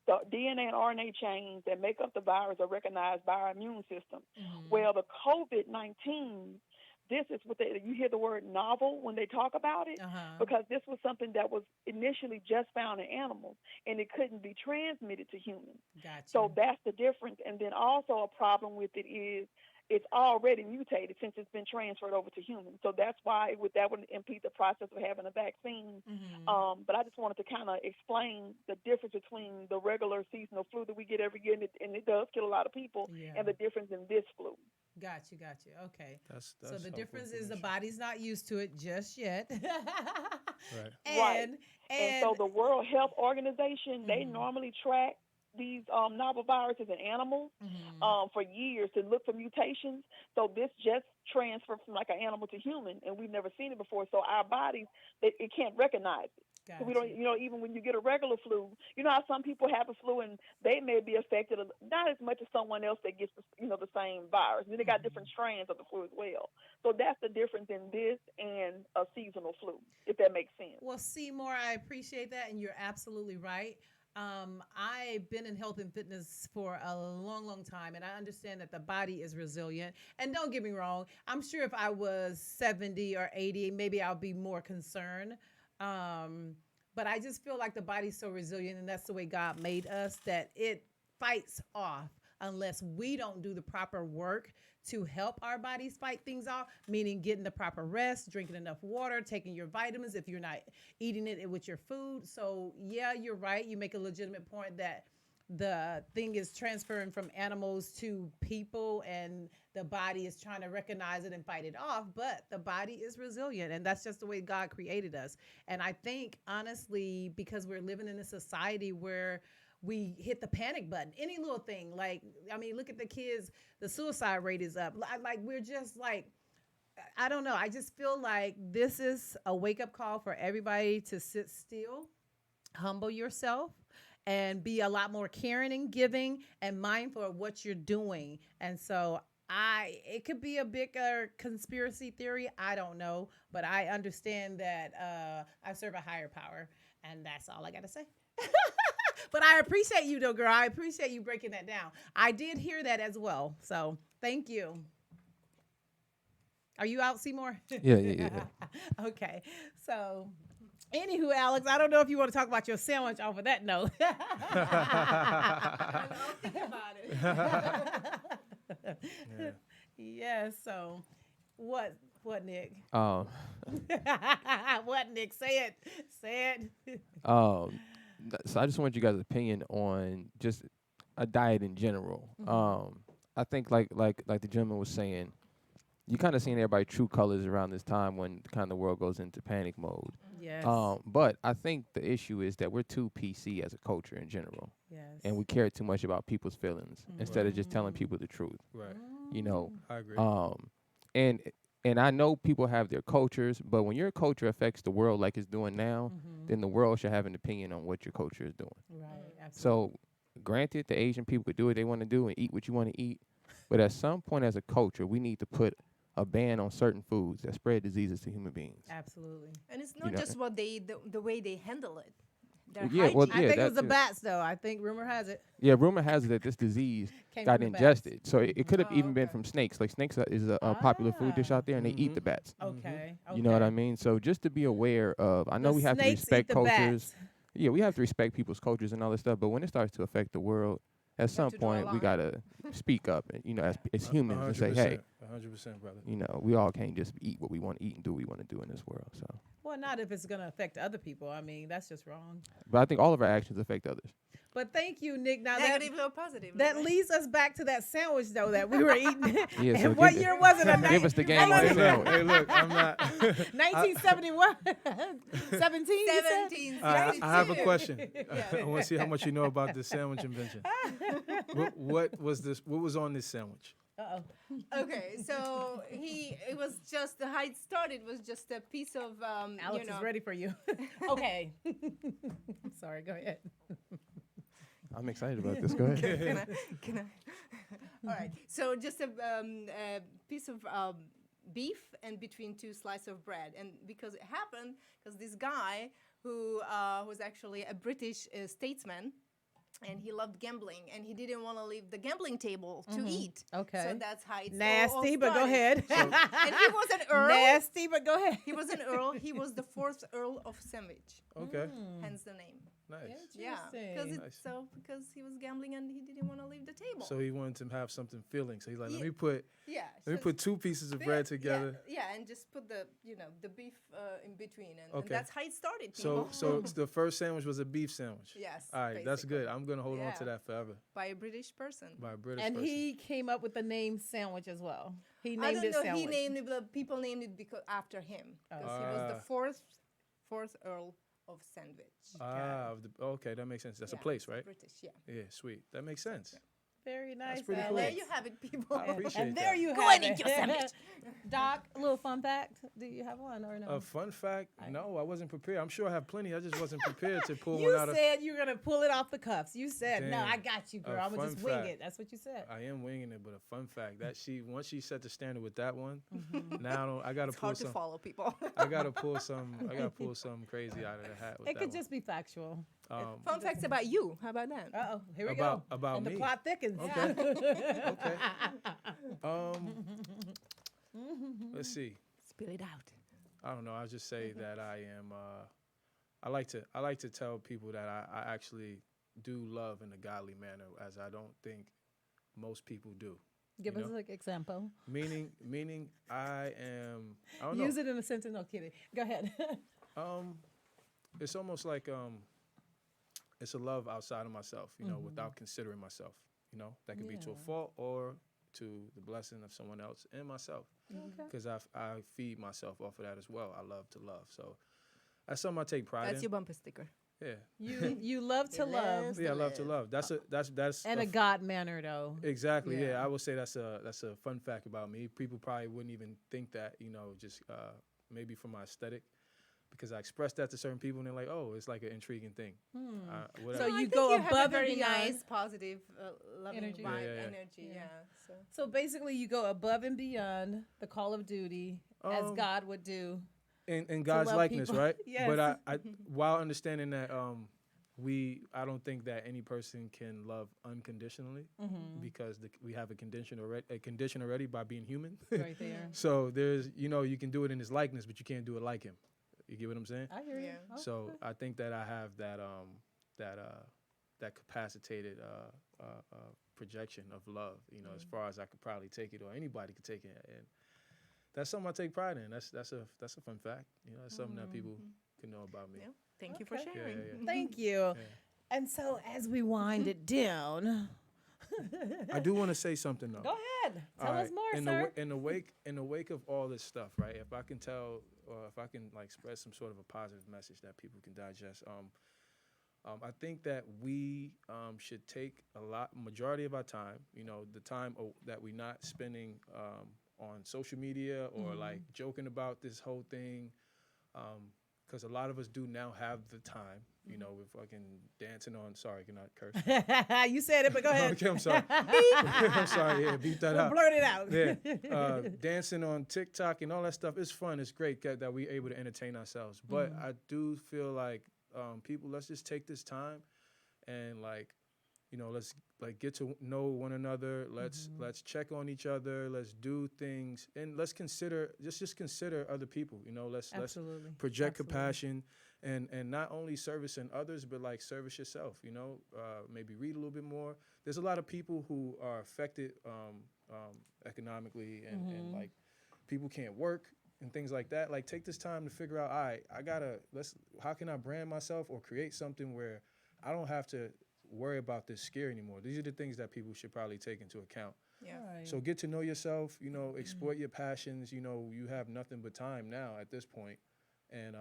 the DNA and RNA chains that make up the virus are recognized by our immune system. Mhm. Well, the COVID-19, this is what you hear the word novel when they talk about it, Uh-huh. because this was something that was initially just found in animals, and it couldn't be transmitted to humans. Gotcha. So that's the difference. And then also a problem with it is it's already mutated since it's been transferred over to humans. So that's why that would impede the process of having a vaccine. Mhm. But I just wanted to kind of explain the difference between the regular seasonal flu that we get every year, and it does kill a lot of people, Yeah. and the difference in this flu. Gotcha. Okay. That's So the helpful difference is the information. body's not used to it just yet. Right. And, And so the World Health Organization, they Mhm. normally track these novel viruses in animals Mhm. for years to look for mutations. So this just transferred from like an animal to human, and we've never seen it before. So our bodies, it can't recognize it. So we don't, Gotcha. even when you get a regular flu, you know how some people have a flu and they may be affected not as much as someone else that gets, the same virus. Then they got different strains of the flu as well. So that's the difference in this and a seasonal flu, if that makes sense. Well, Seymour, I appreciate that, and you're absolutely right. I've been in health and fitness for a long, long time, and I understand that the body is resilient. And don't get me wrong, I'm sure if I was 70 or 80, maybe I'll be more concerned. But I just feel like the body's so resilient, and that's the way God made us, that it fights off unless we don't do the proper work to help our bodies fight things off, meaning getting the proper rest, drinking enough water, taking your vitamins if you're not eating it with your food. So yeah, you're right. You make a legitimate point that the thing is transferring from animals to people, and the body is trying to recognize it and fight it off, but the body is resilient, and that's just the way God created us. And I think, honestly, because we're living in a society where we hit the panic button, any little thing, look at the kids, the suicide rate is up. We're just like, I don't know. I just feel like this is a wake-up call for everybody to sit still, humble yourself, and be a lot more caring and giving and mindful of what you're doing. And so it could be a bigger conspiracy theory. I don't know, but I understand that I serve a higher power, and that's all I got to say. But I appreciate you, though, girl. I appreciate you breaking that down. I did hear that as well. So thank you. Are you out, Seymour? Yeah. Okay. So, anywho, Alex, I don't know if you want to talk about your sandwich off of that note. I'll think about it. Yeah. Yeah. So, what, Nick? Um, What, Nick? Say it. So I just want you guys' opinion on just a diet in general. I think like the gentleman was saying, you kind of seeing everybody true colors around this time when kind of the world goes into panic mode. Yes. But I think the issue is that we're too PC as a culture in general, Yes. and we care too much about people's feelings instead of just telling people the truth. Right. You know, I agree. and I know people have their cultures, but when your culture affects the world like it's doing now, then the world should have an opinion on what your culture is doing. Right. Absolutely. So, granted, the Asian people could do what they want to do and eat what you want to eat, but at some point as a culture, we need to put a ban on certain foods that spread diseases to human beings. Absolutely. And it's not know. just what they the way they handle it. Their Yeah, well, hygiene. I Yeah, think it was that the too. bats, though. I think rumor has it Yeah, rumor has it that this disease came got from the bats. ingested. So it could have Oh, even been okay. from snakes. Like snakes is a popular food dish Ah. out there, and they eat the bats. Okay. You know what I okay. mean? So just to be aware of, I know The we have to snakes eat respect the cultures. bats. Yeah, we have to respect people's cultures and all this stuff. But when it starts to affect the world, at some to draw a point we line. gotta speak up. And, as humans, and say, hey, 100%, brother. we all can't just eat what we want to eat and do what we want to do in this world. So, Well, not if it's going to affect other people. I mean, that's just wrong. but I think all of our actions affect others. But thank you, Nick. Now that, Negative or positive? that right? leads us back to that sandwich, though, that we were eating. Yeah, so And what give year was it? Give us the game Hey, on look, the sandwich. Hey, look, I'm not. 1971. 17? you said? 17. I have a question. I want to see how much you know about this sandwich invention. What was this? What was on this sandwich? Uh-oh. Okay, so it was just how it started was just a piece of Alex is ready for you. Okay. Sorry, go ahead. I'm excited about this. Go ahead. Can I? All right. So just a piece of beef and between two slices of bread, and because it happened, because this guy who was actually a British statesman. And he loved gambling, and he didn't want to leave the gambling table to eat. Okay. So that's how it's Nasty, all but go started. ahead. And he was an earl. Nasty, but go ahead. He was an earl. He was the fourth Earl of Sandwich, Okay, hence the name. nice. Yeah, Interesting. because he was gambling and he didn't want to leave the table. So he wanted to have something filling. So he's like, Yeah. let me so put two pieces of bread together. Yeah, and just put the beef in between, and Okay. that's how it started. So People. so the first sandwich was a beef sandwich. Yes, All right, that's basically. good. I'm gonna hold on to Yeah. that forever. By a British person. By a British And person. he came up with the name sandwich as well. He I named don't it know. sandwich. He named it, but people named it because after him, because he was the fourth Earl of Sandwich. Okay, that makes sense. That's a Yeah, place, it's right? British, yeah. Yeah, sweet. That makes sense. Very nice. pretty Alex. cool. There you have it, people. I appreciate And that. there you Go have and it. eat your sandwich. Doc, a little fun fact. Do you have one or no? A fun fact? No, I wasn't prepared. I'm sure I have plenty. I just wasn't prepared to pull You one out of. said you're gonna pull it off the cuffs. You said, "No, Damn. I got you, girl. A I'm gonna just fun wing fact. it." That's what you said. I am winging it, but a fun fact that once she set the standard with that one, now I gotta It's pull hard to some. follow people. I gotta pull some crazy out of the hat. With It that could one. just be factual. Fun facts about you. How about that? Uh oh, here we About- go. about and me. the plot thickens. Okay. Let's see. Spill it out. I don't know. I'll just say that I am. I like to tell people that I actually do love in a godly manner, as I don't think most people do. Give You us know? an example. Meaning I am. I don't know. Use it in a sentence. No kidding. Go ahead. It's almost like it's a love outside of myself, without considering myself. That could be to a Yeah. fault or to the blessing of someone else and myself, because I feed myself off of that as well. I love to love, so that's something I take pride That's in. your bumper sticker. Yeah, You love to love yeah, I love to love. That's in a God manner, though. exactly. Yeah. Yeah, I would say that's a fun fact about me. People probably wouldn't even think that, just maybe from my aesthetic. Because I express that to certain people, and they're like, "Oh, it's like an intriguing thing." Whatever. So I you think go you have above a very and beyond. nice, positive, loving Energy. vibe, Yeah. energy. Yeah. So basically, you go above and beyond the call of duty as God would do. in God's love likeness, people. right? Yes. But I while understanding that I don't think that any person can love unconditionally, because we have a condition already by being human. Right there. So there's you can do it in his likeness, but you can't do it like him. You get what I'm saying? I hear you. Yeah. Oh, So okay. I think that I have that capacitated projection of love, as far as I could probably take it, or anybody could take it, and that's something I take pride in. That's a fun fact. That's something that people can know about me. Yeah. Thank you for Okay. sharing. Yeah. Thank you. And so as we wind it down, I do want to say something though. go ahead. Tell All us right, more, in sir. the wake of all this stuff, right? If I can tell, or if I can spread some sort of a positive message that people can digest, I think that we should take majority of our time, the time that we're not spending on social media or joking about this whole thing, because a lot of us do now have the time You know, we're fucking dancing on. Sorry, can I curse? You said it, but go ahead. Okay, I'm sorry. I'm sorry. Yeah, beat that We'll out. blurt it out. Yeah, dancing on TikTok and all that stuff is fun. It's great that we're able to entertain ourselves. But I do feel like people, let's just take this time and like, you know, let's like get to know one another. Let's check on each other. Let's do things and let's consider just consider other people. You know, let's Absolutely. project Absolutely. compassion and not only servicing others, but like service yourself. You know, maybe read a little bit more. There's a lot of people who are affected economically and like people can't work and things like that. Like take this time to figure out, all right, how can I brand myself or create something where I don't have to worry about this scare anymore. These are the things that people should probably take into account. Yeah. Right. So get to know yourself, you know, exploit your passions. You know, you have nothing but time now at this point. And,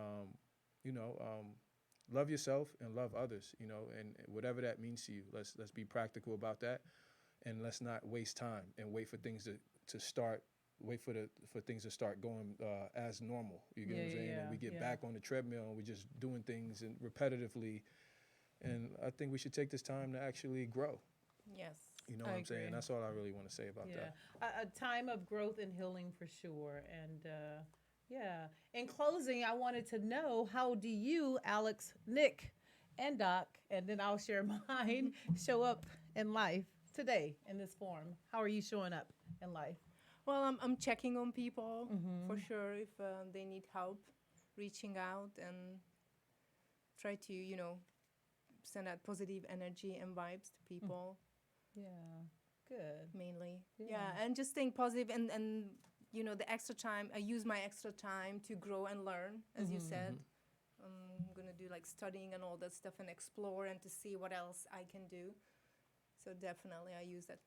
love yourself and love others, you know, and whatever that means to you. Let's be practical about that. And let's not waste time and wait for things to start, for things to start going as normal. You get what I'm saying? And we get back on the treadmill and we're just doing things and repetitively. And I think we should take this time to actually grow. Yes. You know I what I'm saying? agree. That's all I really want to say about that. A time of growth and healing for sure. And in closing, I wanted to know, how do you, Alex, Nick, and Doc, and then I'll share mine, show up in life today in this form? How are you showing up in life? Well, I'm checking on people for sure if they need help, reaching out and try to, you know, send out positive energy and vibes to people Yeah, good. mainly. Yeah. Yeah, and just staying positive and you know, the extra time, I use my extra time to grow and learn, as you said. I'm going to do like studying and all that stuff and explore and to see what else I can do. So definitely I use that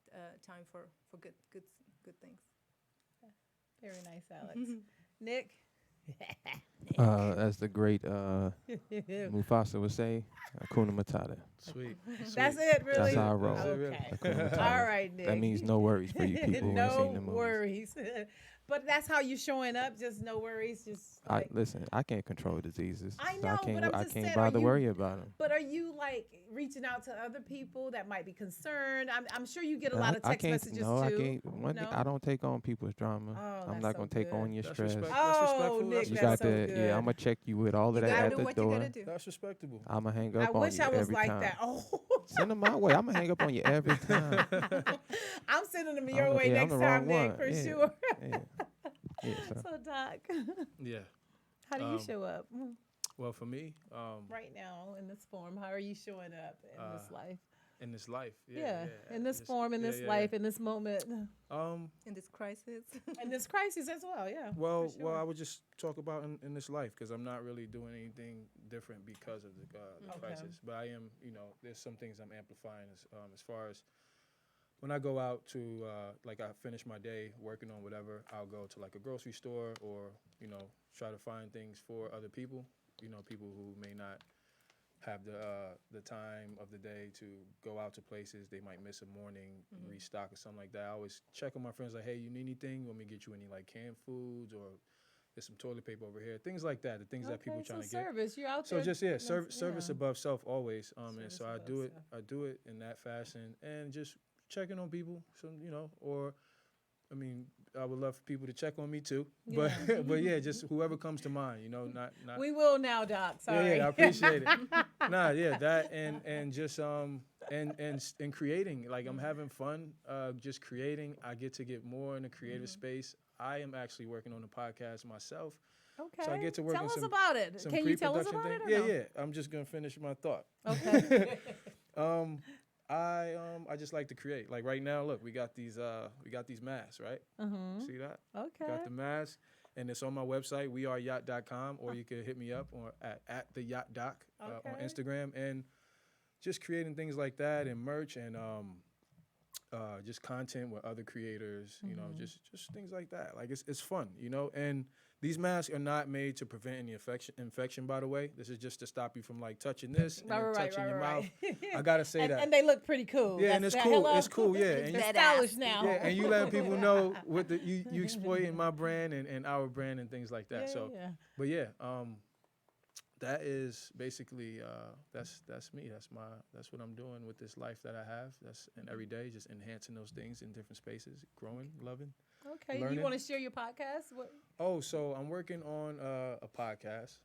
time for good things. Very nice, Alex. Nick? As the great Mufasa would say, Hakuna Matata. Sweet. That's it, really? That's how I roll. That's it, really. Okay. Hakuna Matata. All right, Nick. That means no worries for you people who ain't seen the No movies. worries. But that's how you showing up, just no worries, just like, Listen, I can't control diseases. I so know, I can't, but I'm I just can't saying, bother are you- worry about them. But are you like reaching out to other people that might be concerned? I'm sure you get a lot of I text can't, messages no, too. I can't. One thing, No? I don't take on people's drama. Oh, I'm that's not so gonna take good. on your That's stress. respect. Oh, respectful. Nick, That's You that's got so to, good. yeah. I'm gonna check you with all of You that gotta at do the what you door. gotta do. That's respectable. I'm gonna hang I up on wish you I was every like time. that. Oh, Send them my way. I'm gonna hang up on you every time. I'm sending them I'm your the- way yeah, I'm next the time, wrong Nick, one. for Yeah. sure. Yeah. Yeah, so. So, Doc, Yeah. how do you Um, show up Well, for me, right now in this form? How are you showing up in this life? in this life, In this just- form, in yeah, this yeah, life, in this moment, In this crisis. in this crisis as well. Yeah. Well, for sure. well, I would just talk about in this life because I'm not really doing anything different because of the Okay. crisis. But I am, you know, there's some things I'm amplifying as far as when I go out to like I finish my day working on whatever, I'll go to like a grocery store or you know try to find things for other people. You know, people who may not have the time of the day to go out to places. They might miss a morning restock or something like that. I always check on my friends like, hey, you need anything? Want me to get you any like canned foods or there's some toilet paper over here? Things like that. The things that people Okay, trying so to get. service. You're out So there. just yeah, that's- service yeah. above self always. And Service so I above do it. self. I do it in that fashion and just checking on people. So you know, or I mean, I would love for people to check on me too. But Yeah. but yeah, just whoever comes to mind. You know, not. We will now, Doc. Sorry. Yeah, yeah, I appreciate it. Nah, yeah, that and just and creating. Like I'm having fun, just creating. I get more in a creative space. I am actually working on a podcast myself. Okay. So I get to work tell on us some- about it. Some Can you tell us pre-production about thing. it? Or Yeah, no? yeah. I'm just gonna finish my thought. Okay. I just like to create. Like right now, look, we got these masks, right? See that? Okay. Got the mask, and it's on my website, weareyacht.com, or you can hit me up or at the yacht doc on Okay. Instagram, and just creating things like that and merch and just content with other creators, you know, just things like that. Like it's fun, you know. And these masks are not made to prevent any infection, by the way. This is just to stop you from like touching this and then touching your mouth. I gotta say and, that. and they look pretty cool. Yeah, and That's it's that. cool. Hello. It's cool, yeah. And They're you- stylish now. Yeah, and you letting people know what you exploiting my brand and our brand and things like that. Yeah, so, yeah. but yeah, that is basically that's me. That's what I'm doing with this life that I have. And every day just enhancing those things in different spaces, growing, loving. Okay, Learning. you want to share your podcast? What? Oh, so I'm working on a podcast.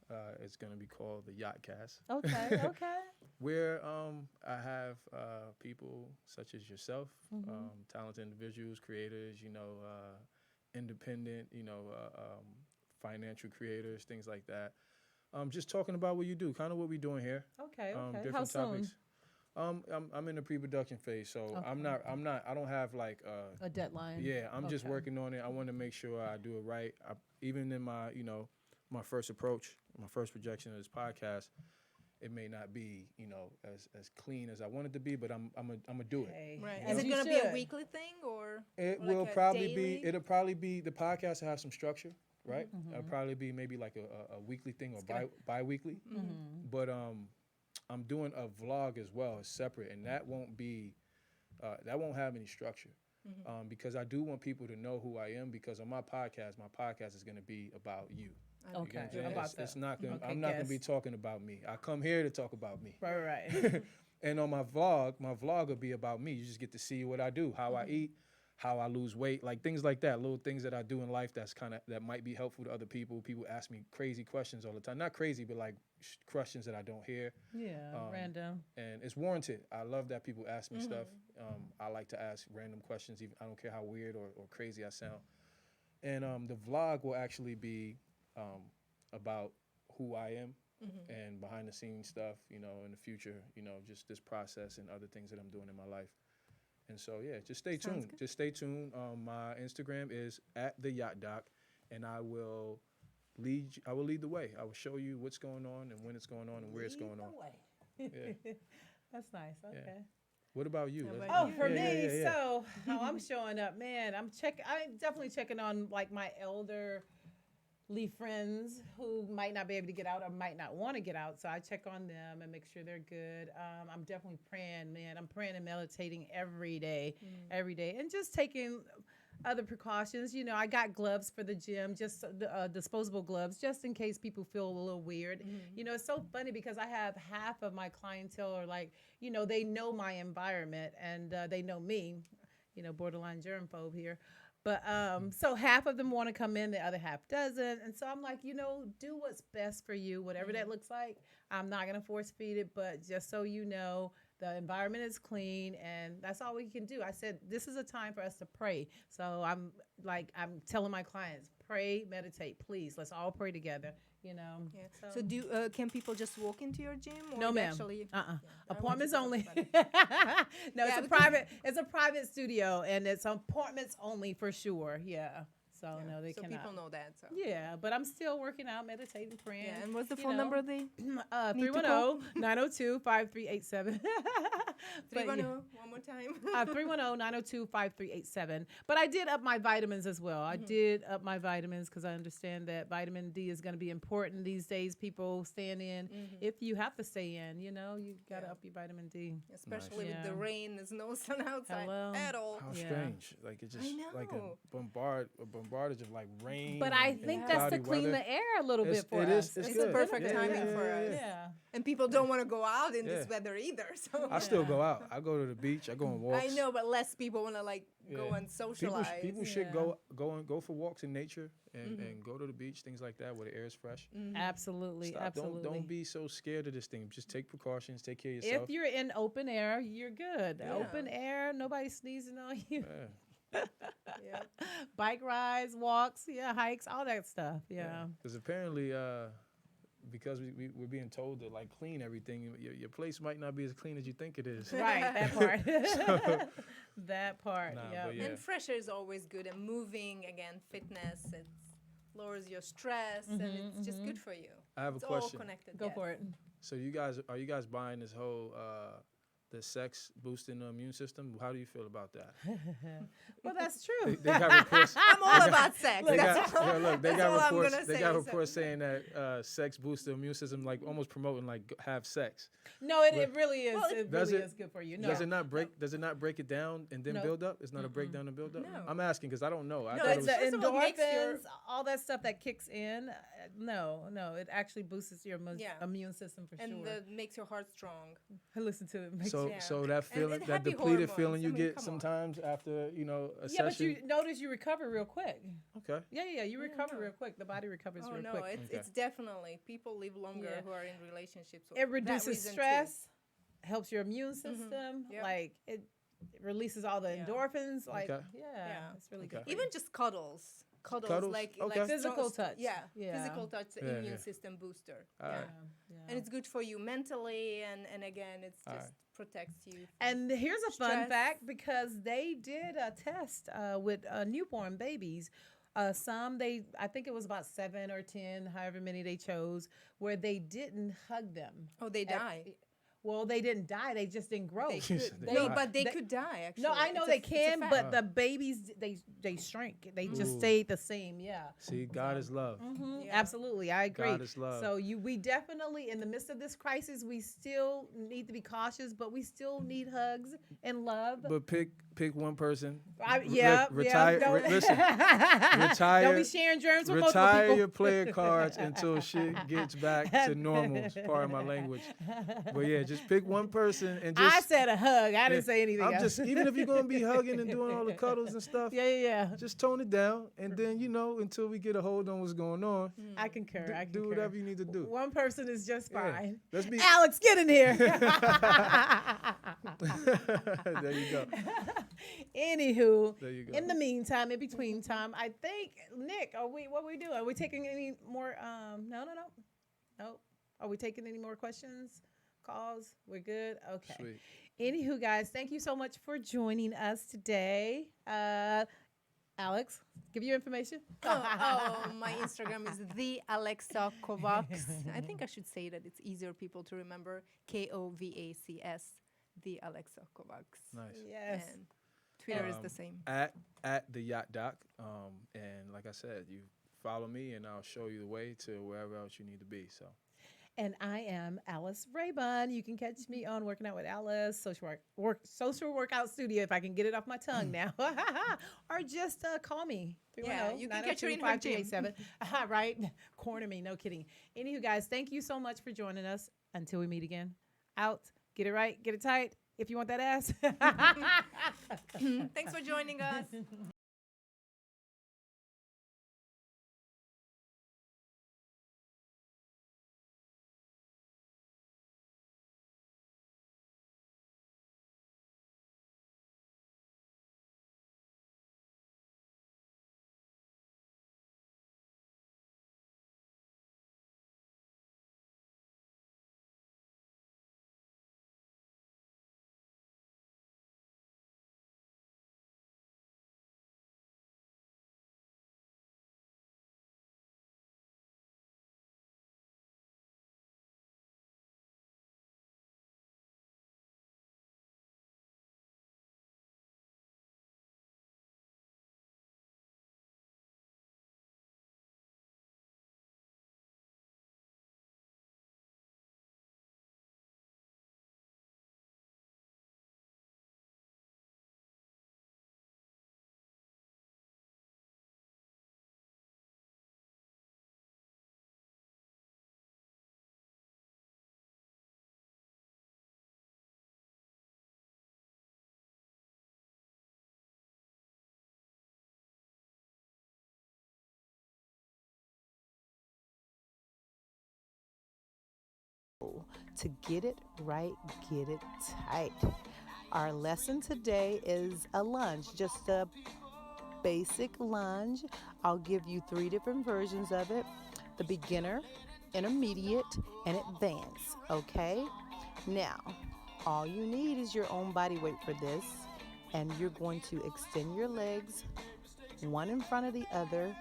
It's gonna be called the Yachtcast. Okay, okay. Where I have people such as yourself, Mm-hmm. talented individuals, creators, independent, financial creators, things like that. Just talking about what you do, kind of what we're doing here. Okay, okay. Different How soon? topics. I'm in the pre-production phase, so Okay. I don't have like A deadline. yeah, I'm just Okay. working on it. I want to make sure I do it right. Even in my, my first approach, my first projection of this podcast, it may not be, as clean as I want it to be, but I'm gonna do it. Hey, Right. You Is as it you going to be a should. weekly thing or? It like will a probably daily? be. It'll probably be the podcast will have some structure, right? Mm-hmm. It'll probably be maybe like a weekly thing or It's gonna- bi-weekly. Mm-hmm. But I'm doing a vlog as well, it's separate, and that won't be have any structure. Mm-hmm. Because I do want people to know who I am. Because on my podcast is going to be about you. You Okay. get what I'm saying? About It's not gonna. Okay, I'm not going to be guess. talking about me. I come here to talk about me. Right, right. And on my vlog will be about me. You just get to see what I do, how I eat, how I lose weight, like things like that, little things that I do in life that might be helpful to other people. People ask me crazy questions all the time. Not crazy, but like questions that I don't hear. Yeah, random. And it's warranted. I love that people ask me stuff. I like to ask random questions. Even I don't care how weird or crazy I sound. And the vlog will actually be about who I am and behind the scenes stuff, in the future, just this process and other things that I'm doing in my life. And so, yeah, just stay tuned. good. Just stay tuned. My Instagram is @theyachtdoc, and I will lead the way. I will show you what's going on and when it's going on and where it's going on. Yeah. That's nice. Okay. What about you? How Let's- about Oh, you? for Yeah, me, yeah, yeah, yeah. so how I'm showing up, man. I'm definitely checking on like my elderly friends who might not be able to get out or might not want to get out. So I check on them and make sure they're good. I'm definitely praying, man. I'm praying and meditating every day, and just taking other precautions. I got gloves for the gym, just disposable gloves, just in case people feel a little weird. It's so funny because I have half of my clientele are like, they know my environment and they know me, borderline germphobe here. But so half of them want to come in, the other half doesn't. And so I'm like, do what's best for you, whatever that looks like. I'm not going to force feed it, but just so you know, the environment is clean and that's all we can do. I said, this is a time for us to pray. So I'm telling my clients, pray, meditate, please. Let's all pray together, Yeah. So can people just walk into your gym? Or No, they ma'am. Actually, Uh-uh. I want Appointments to talk only. about it. No, Yeah, it's a private studio and it's appointments only for sure. Yeah. So Yeah. no, they so cannot. people know that. So. Yeah, but I'm still working out, meditating, praying. Yeah. And what's the you phone know. number? They Need to 310-902-5387. 310. One more time. 310-902-5387. But I did up my vitamins as well. I did up my vitamins because I understand that vitamin D is going to be important these days. People staying in. If you have to stay in, you got to Yeah. up your vitamin D. Especially with Yeah. the rain, there's no sun outside Hello. at all. How Yeah. strange! Like it's just like a know. bombardage of like rain. But I and think Yeah. that's to cloudy clean weather. the air a little It's- bit for it us. is- it's It's good. the perfect Yeah, timing yeah, for yeah, us. yeah. Yeah. And people don't want to go out in this Yeah. weather either. So I still go out. I go to the beach. I go on walks. I know, but less people want to go Yeah. and People, socialize. people should Yeah. go for walks in nature and go to the beach, things like that, where the air is fresh. Absolutely. Stop. Absolutely. Don't be so scared of this thing. Just take precautions. Take care of yourself. If you're in open air, you're good. Yeah. Open air, nobody sneezing on you. Yeah. Yeah. Bike rides, walks, hikes, all that stuff. Yeah. Because apparently, because we're being told to like clean everything, your place might not be as clean as you think it is. Right, that part. That part. Nah, Yeah. but yeah. And fresh air is always good. And moving, again, fitness, it lowers your stress and it's just good for you. I have a It's all question. connected. Go yes. for it. So are you guys buying this whole the sex boosting the immune system. How do you feel about that? Well, that's true. They got reports. I'm all about sex. They That's got, all, yeah, look, they that's got all I'm reports. gonna They say. got So- reports saying that sex boosts the immune system, like almost promoting like have sex. No, it really is. Well, it does really it- is good for you. No. Does it not break? Does it not break it down and then No. build up? It's not a breakdown and build up. No. I'm asking because I don't know. I No, thought it It's was, the First of all, it makes your- endorphins, all that stuff that kicks in. No, it actually boosts your Yeah. immune system for and sure. makes your heart strong. Listen to it. Makes so Yeah. so that feeling, and that happy depleted hormones. feeling you I mean, get come on. sometimes after a yeah, but session. you notice you recover real quick. Okay. Yeah, you recover no. real quick. The body recovers Oh real no, quick. Okay. it's definitely people live longer Yeah. who are in relationships. for It that reduces reason too. stress, helps your immune system. Yep. Like it releases all the Yeah. endorphins. Like Okay. Yeah. it's really Okay. good. for Even you. just cuddles. Cuddles? Like Okay. Physical touch. Yeah, Yeah. physical touch, the Yeah, immune yeah. system booster. All yeah. right. And it's good for you mentally, and again, it's All just right. protects you. from- And here's a fun Stress. fact because they did a test with newborn babies. I think it was about 7 or 10, however many they chose, where they didn't hug them. Oh, they At- die. Well, they didn't die; they just didn't grow. They could. They no, die. but they They- could die. Actually, No, I know It's a- they it's a can, fact. but the babies they shrank. They just Ooh. stayed the same. Yeah. See, God is love. Mhm, Yeah. Absolutely, I agree. God is love. So we definitely in the midst of this crisis, we still need to be cautious, but we still need hugs and love. But pick one person. Retire. Don't, listen. Retire. Don't be sharing germs with multiple Retire people. your player cards until shit gets back to normal. Part of my language. But yeah, just pick one person and just. I said a hug. I didn't say anything I'm else. just even if you're gonna be hugging and doing all the cuddles and stuff, yeah. just tone it down, and then until we get a hold on what's going on, I concur. I concur. do whatever you need to do. One person is just Yeah. fine. Let's be. Alex, get in here. There you go. Anywho, There you go. in the meantime, in between time, I think Nick, what are we doing? Are we taking any more? No. Are we taking any more questions, calls? We're good. Okay. Sweet. Anywho, guys, thank you so much for joining us today. Alex, give your information. My Instagram is the Alexa Kovacs. I think I should say that it's easier people to remember. KOVACS, the Alexa Kovacs. Nice. Yes. And Twitter is the same. At the Yacht Doc, and like I said, you follow me, and I'll show you the way to wherever else you need to be. So. And I am Alice Raybun. You can catch me on Working Out with Alice, Social Workout Studio, if I can get it off my tongue now. Or just call me. Yeah, you can catch her in her gym. 312-5387. Right? Corner me, no kidding. Anywho, guys, thank you so much for joining us. Until we meet again. Out. Get it right. Get it tight. If you want that ass. Thanks for joining us. To get it right, get it tight. Our lesson today is a lunge, just a basic lunge. I'll give you 3 different versions of it: the beginner, intermediate, and advanced. Okay? Now, all you need is your own body weight for this, and you're going to extend your legs one in front of the other,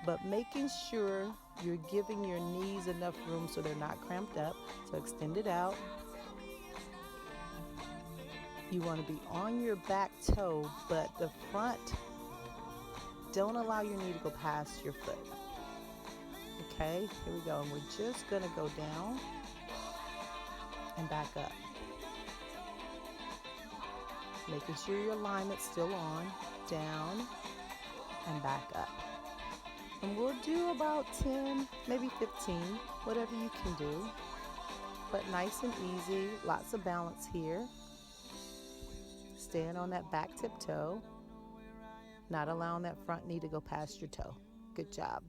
but making sure you're giving your knees enough room so they're not cramped up. So extend it out. You want to be on your back toe, but the front, don't allow your knee to go past your foot. Okay, here we go. And we're just going to go down and back up. Making sure your alignment's still on, down and back up. And we'll do about 10, maybe 15, whatever you can do. But nice and easy, lots of balance here. Staying on that back tiptoe, not allowing that front knee to go past your toe. Good job.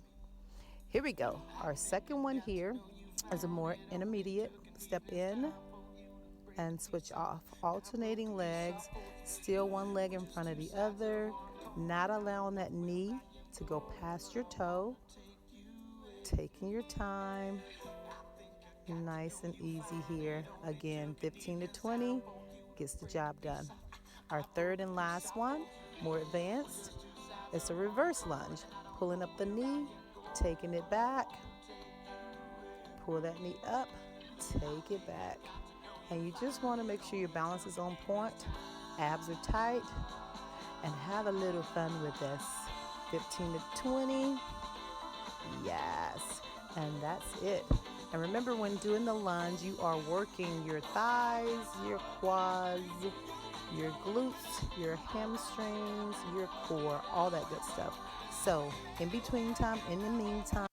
Here we go. Our second one here is a more intermediate. Step in and switch off. Alternating legs, still one leg in front of the other, not allowing that knee to go past your toe. Taking your time. Nice and easy here. Again, 15 to 20 gets the job done. Our third and last one, more advanced. It's a reverse lunge. Pulling up the knee, taking it back. Pull that knee up, take it back. And you just want to make sure your balance is on point. Abs are tight. And have a little fun with this. 15 to 20. Yes. And that's it. And remember, when doing the lunge, you are working your thighs, your quads, your glutes, your hamstrings, your core, all that good stuff. So in between time, in the meantime,